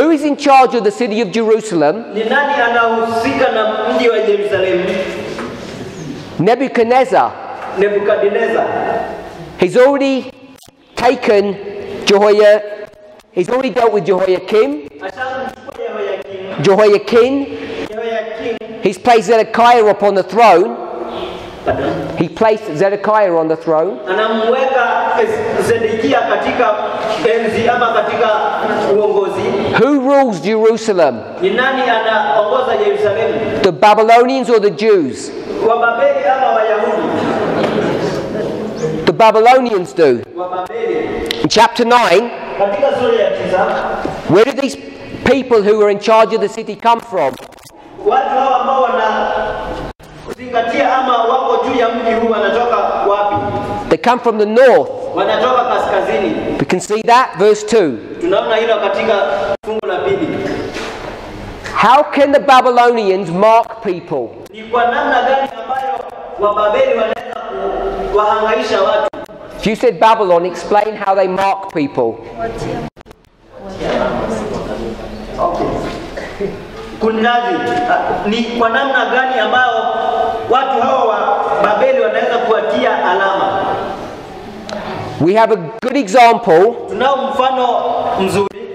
Who is in charge of the city of Jerusalem? Ni nani anahusika na mji wa Yerusalemu? Nebuchadnezzar. Nebukadneza. He's already taken he's already dealt with Jehoiakim. Ashamchukua Yehoyakim. Jehoiakim. Yehoyakim. He's placed Zedekiah upon the throne. Pardon? He placed Zedekiah on the throne. Anamweka Zedekia katika enzi ama katika uongozi. Who rules Jerusalem? Ni nani anaongoza Yerusalemu? The Babylonians or the Jews? Wababeli ama Wayahudi? The Babylonians do. Wababeli. In chapter 9, Katika sura ya 9, where did these people who were in charge of the city come from? watu hao ambao wanazingatia ama wako juu ya mji huu wanatoka wapi? They come from the north. Wanatoka kaskazini. We can see that, verse 2. Tunaona hilo katika fungu la 2. How can the Babylonians mark people? Ni kwa namna gani ambayo Wababeli wanaweza kuwahangaisha watu? If you said Babylon, explain how they mark people. Okay. Kunradhi, ni kwa namna gani ambayo watu hawa wa Babeli wanaweza kuwatia alama? We have a good example Tunao mfano mzuri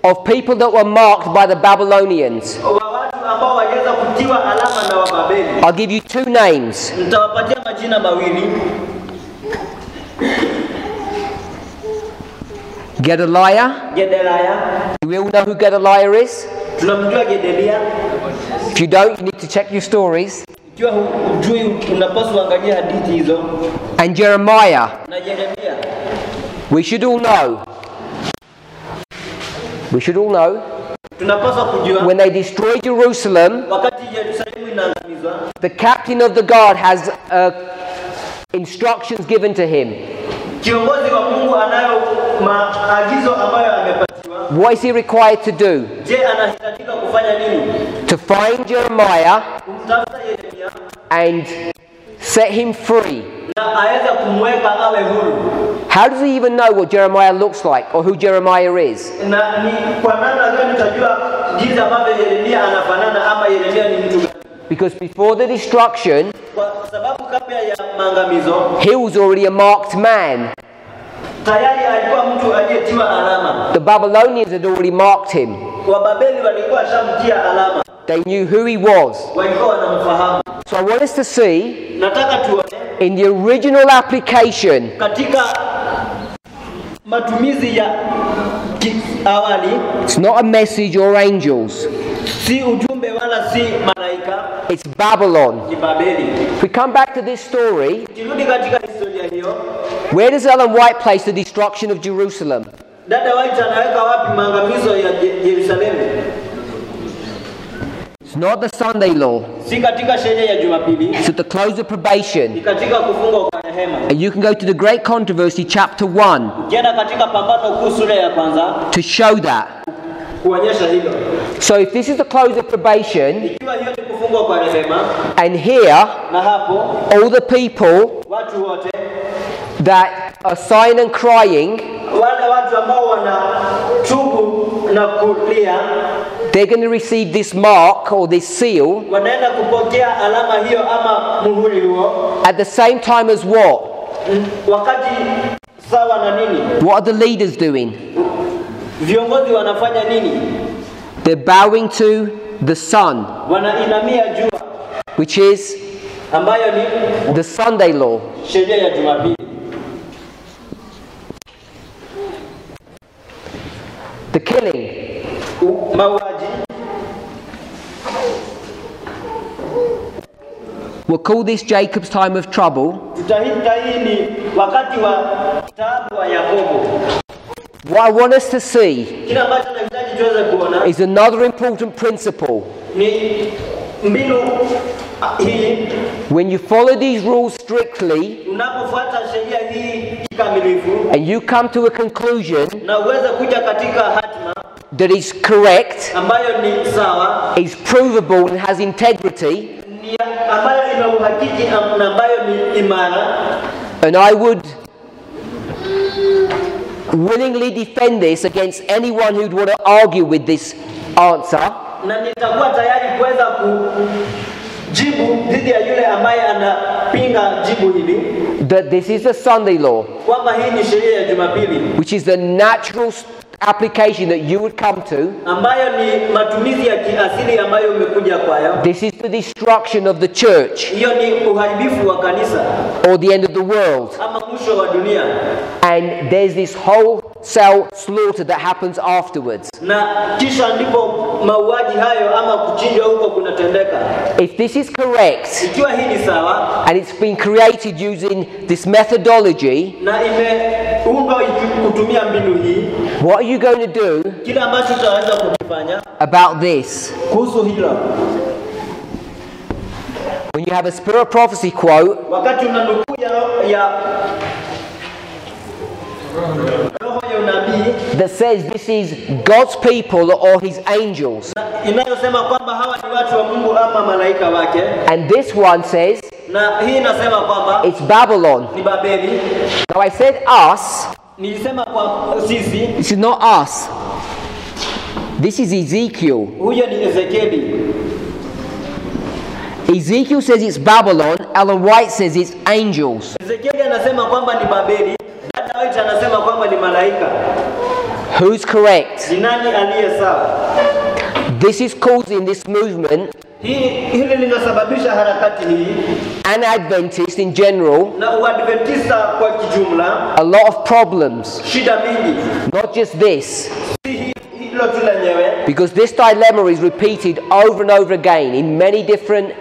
of people that were marked by the Babylonians. wa watu ambao waliweza kutiwa alama na Wababeli. I'll give you two names. Nitawapatia majina mawili. Gedaliah. Gedaliah. Do we all know who Gedaliah is? Tunamjua Gedalia. If you don't, you need to check your stories. Ikiwa hujui unapaswa angalia hadithi hizo. And Jeremiah. Na Yeremia. We should all know. We should all know. Tunapaswa kujua When they destroy Jerusalem, wakati Yerusalemu inaangamizwa, the captain of the guard has instructions given to him. kiongozi wa Mungu anayo maagizo ambayo amepatiwa. What is he required to do? Je, anahitajika kufanya nini? To find Jeremiah Kumtafuta Yeremia and set him free. na aweze kumweka awe huru. How does he even know what Jeremiah looks like or who Jeremiah is? Na ni kwa namna gani tutajua jinsi ambavyo Yeremia anafanana ama Yeremia ni mtu gani? Because before the destruction, Kwa sababu kabla ya maangamizo, he was already a marked man. tayari alikuwa mtu aliyetiwa alama. The Babylonians had already marked him. Wababeli walikuwa washamtia alama. They knew who he was. Walikuwa wanamfahamu. So I want us to see, Nataka tuone in the original application, katika matumizi ya awali, it's not a message or angels. si ujumbe wala si malaika, It's Babylon. ni Babeli. If we come back to this story, Kirudi katika historia hiyo, where does Ellen White place the destruction of Jerusalem? dada White anaweka wapi maangamizo ya Yerusalemu? It's not the Sunday law. Si katika sheria ya Jumapili, It's at the close of probation. ni katika kufungwa kwa rehema. And you can go to the Great Controversy, chapter 1, Ukienda katika pambano kuu sura ya kwanza to show that. kuonyesha hilo. So if this is the close of probation, Ikiwa hiyo ni kufungwa kwa rehema, and here, na hapo all the people watu wote, that are sighing and crying, wale watu ambao wanatubu na kulia, they're going to receive this mark or this seal wanaenda kupokea alama hiyo ama muhuri huo at the same time as what? wakati sawa na nini? What are the leaders doing? Viongozi wanafanya nini? They're bowing to the sun, Wanainamia jua, which is ambayo ni the Sunday law. sheria ya Jumapili. The killing. Mauaji, We'll call this Jacob's time of trouble. tutahita hii ni wakati wa taabu wa Yakobo. What I want us to see Kile ambacho tunahitaji tuweze kuona is another important principle. ni mbinu hii. When you follow these rules strictly Unapofuata sheria hii kikamilifu and you come to a conclusion na uweze kuja katika hatima that is correct, ambayo ni sawa, is provable and has integrity, ni ambayo ina uhakiki na ambayo ni imara, and I would willingly defend this against anyone who'd want to argue with this answer, na nitakuwa tayari kuweza kujibu dhidi ya yule ambaye anapinga jibu hili, that this is the Sunday law, kwamba hii ni sheria ya Jumapili which is the natural application that you would come to. ambayo ni matumizi ya kiasili ambayo umekuja kwayo. This is the destruction of the church Hiyo ni uharibifu wa kanisa or the end of the world. ama mwisho wa dunia, And there's this wholesale slaughter that happens afterwards. na kisha ndipo mauaji hayo ama kuchinjwa huko kunatendeka. If this is correct, Ikiwa hii ni sawa and it's been created using this methodology, na imeundwa kutumia mbinu hii, what are you going to do kile ambacho tutaweza kukifanya about this? kuhusu hilo, When you have a spirit of prophecy quote, wakati una nukuu ya roho ya unabii that says this is God's people or his angels, inayosema kwamba hawa ni watu wa Mungu ama malaika wake, and this one says na hii inasema kwamba it's Babylon. ni Babeli. Now I said us, Nilisema kwa sisi, this is not us. This is Ezekiel. huyo ni Ezekieli. Ezekiel says it's Babylon, Ellen White says it's angels. Ezekieli anasema kwamba ni Babeli, dada White anasema kwamba ni malaika. Who's correct? Ni nani aliye sawa? This is causing this movement, Hili linasababisha harakati hii and Adventists in general, na Uadventista kwa kijumla, a lot of problems. shida mingi. Not just this, Si hilo tu lenyewe, because this dilemma is repeated over and over again in many different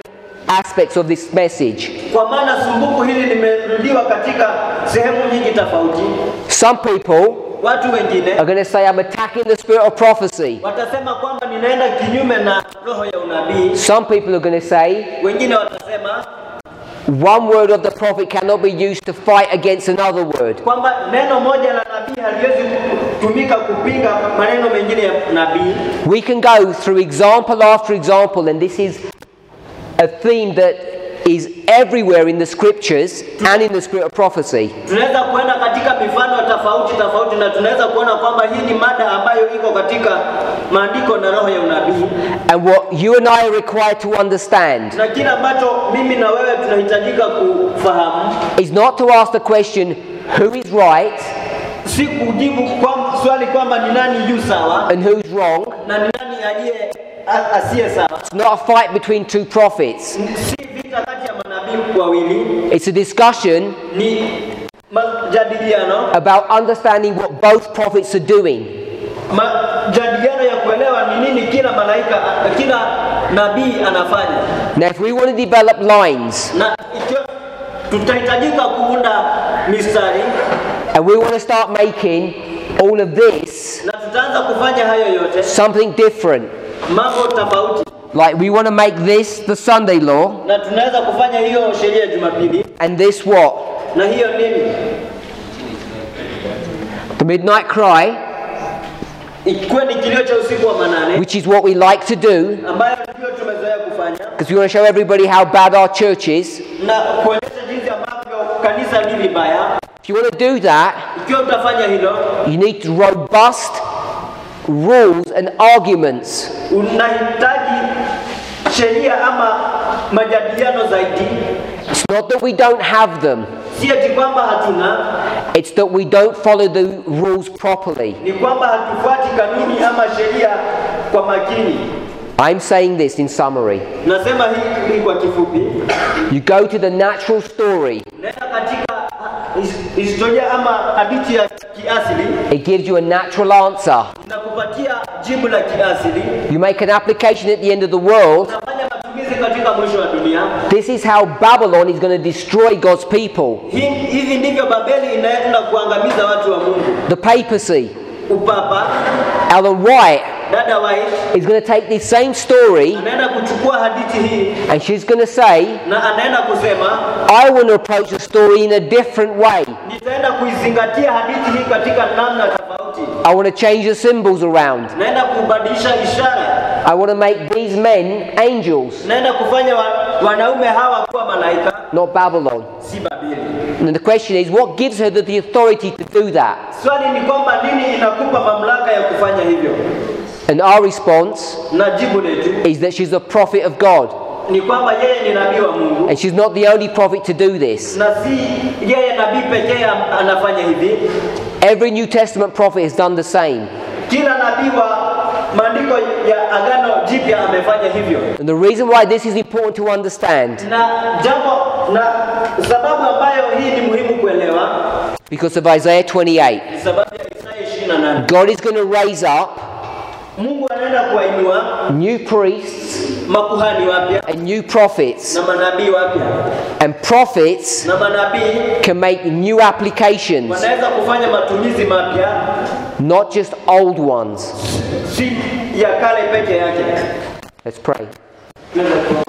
aspects of this message. kwa maana sumbuku hili limerudiwa katika sehemu nyingi tofauti. Some people Watu wengine are going to say, I'm attacking the spirit of prophecy. watasema kwamba ninaenda kinyume na roho ya unabii. Some people are going to say, Wengine watasema one word of the prophet cannot be used to fight against another word. Kwamba neno moja la nabii haliwezi kutumika kupinga maneno mengine ya nabii. We can go through example after example, and this is a theme that is everywhere in the scriptures and in the spirit of prophecy. Tunaweza kuenda katika mifano tofauti na tunaweza kuona kwamba hii ni mada ambayo iko katika maandiko na roho ya unabii. And what you and I are required to understand na kile ambacho mimi na wewe tunahitajika kufahamu is not to ask the question who is right si kujibu kwa swali kwamba ni nani yu sawa and who's wrong. na ni nani asiye sawa. It's not a fight between two prophets. Si vita kati ya manabii wawili. It's a discussion ni majadiliano about understanding what both prophets are doing. Majadiliano ya kuelewa ni nini kila nabii anafanya. Now if we want to develop lines na tutahitajika kuunda mistari, and we want to start making all of this na tutaanza kufanya hayo yote something different, mambo tofauti. like we want to make this the Sunday law, na tunaweza kufanya hiyo sheria ya Jumapili, and this what? Na hiyo nini? The midnight cry, ikuwe ni kilio cha usiku wa manane, which is what we like to do, ambayo ndio tumezoea kufanya, because we want to show everybody how bad our church is. na kuonyesha jinsi ambavyo kanisa ni vibaya. If you want to do that, ikiwa utafanya hilo, you need robust rules and arguments. Unahitaji sheria ama majadiliano zaidi. It's not that we don't have them. Si eti kwamba hatuna. It's that we don't follow the rules properly. Ni kwamba hatufuati kanuni ama sheria kwa makini. I'm saying this in summary. Nasema hii kwa kifupi. You go to the natural story. Nenda katika historia ama hadithi ya kiasili. It gives you a natural answer. Inakupatia jibu la kiasili. You make an application at the end of the world. Unafanya matumizi katika mwisho wa dunia. This is how Babylon is going to destroy God's people. Hivi ndivyo Babeli inaenda kuangamiza watu wa Mungu. The papacy, Upapa, Ellen White, Dada White, is going to take this same story anaenda kuchukua hadithi hii, and she's going to say, na anaenda kusema, I want to approach the story in a different way. nitaenda kuizingatia hadithi hii katika namna tofauti. I want to change the symbols around. Naenda kubadilisha ishara. I want to make these men angels, Naenda kufanya wanaume hawa kuwa malaika, not Babylon. si Babeli. And the question is, what gives her the authority to do that? Swali ni kwamba nini inakupa mamlaka ya kufanya hivyo? And our response Na jibu letu is that she's a prophet of God. ni kwamba yeye ni nabii wa Mungu. And she's not the only prophet to do this. Na si yeye nabii pekee anafanya hivi. Every New Testament prophet has done the same. Kila nabii wa maandiko ya Agano Jipya amefanya hivyo. And the reason why this is important to understand, Na sababu ambayo hii ni muhimu kuelewa, because of Isaiah 28. ni sababu ya Isaya 28. God is going to raise up Mungu anaenda kuwainua new priests makuhani wapya and new prophets. na manabii wapya. And prophets Na manabii can make new applications, wanaweza kufanya matumizi mapya, not just old ones. si ya kale peke yake. Let's pray. Tunaweza kuomba.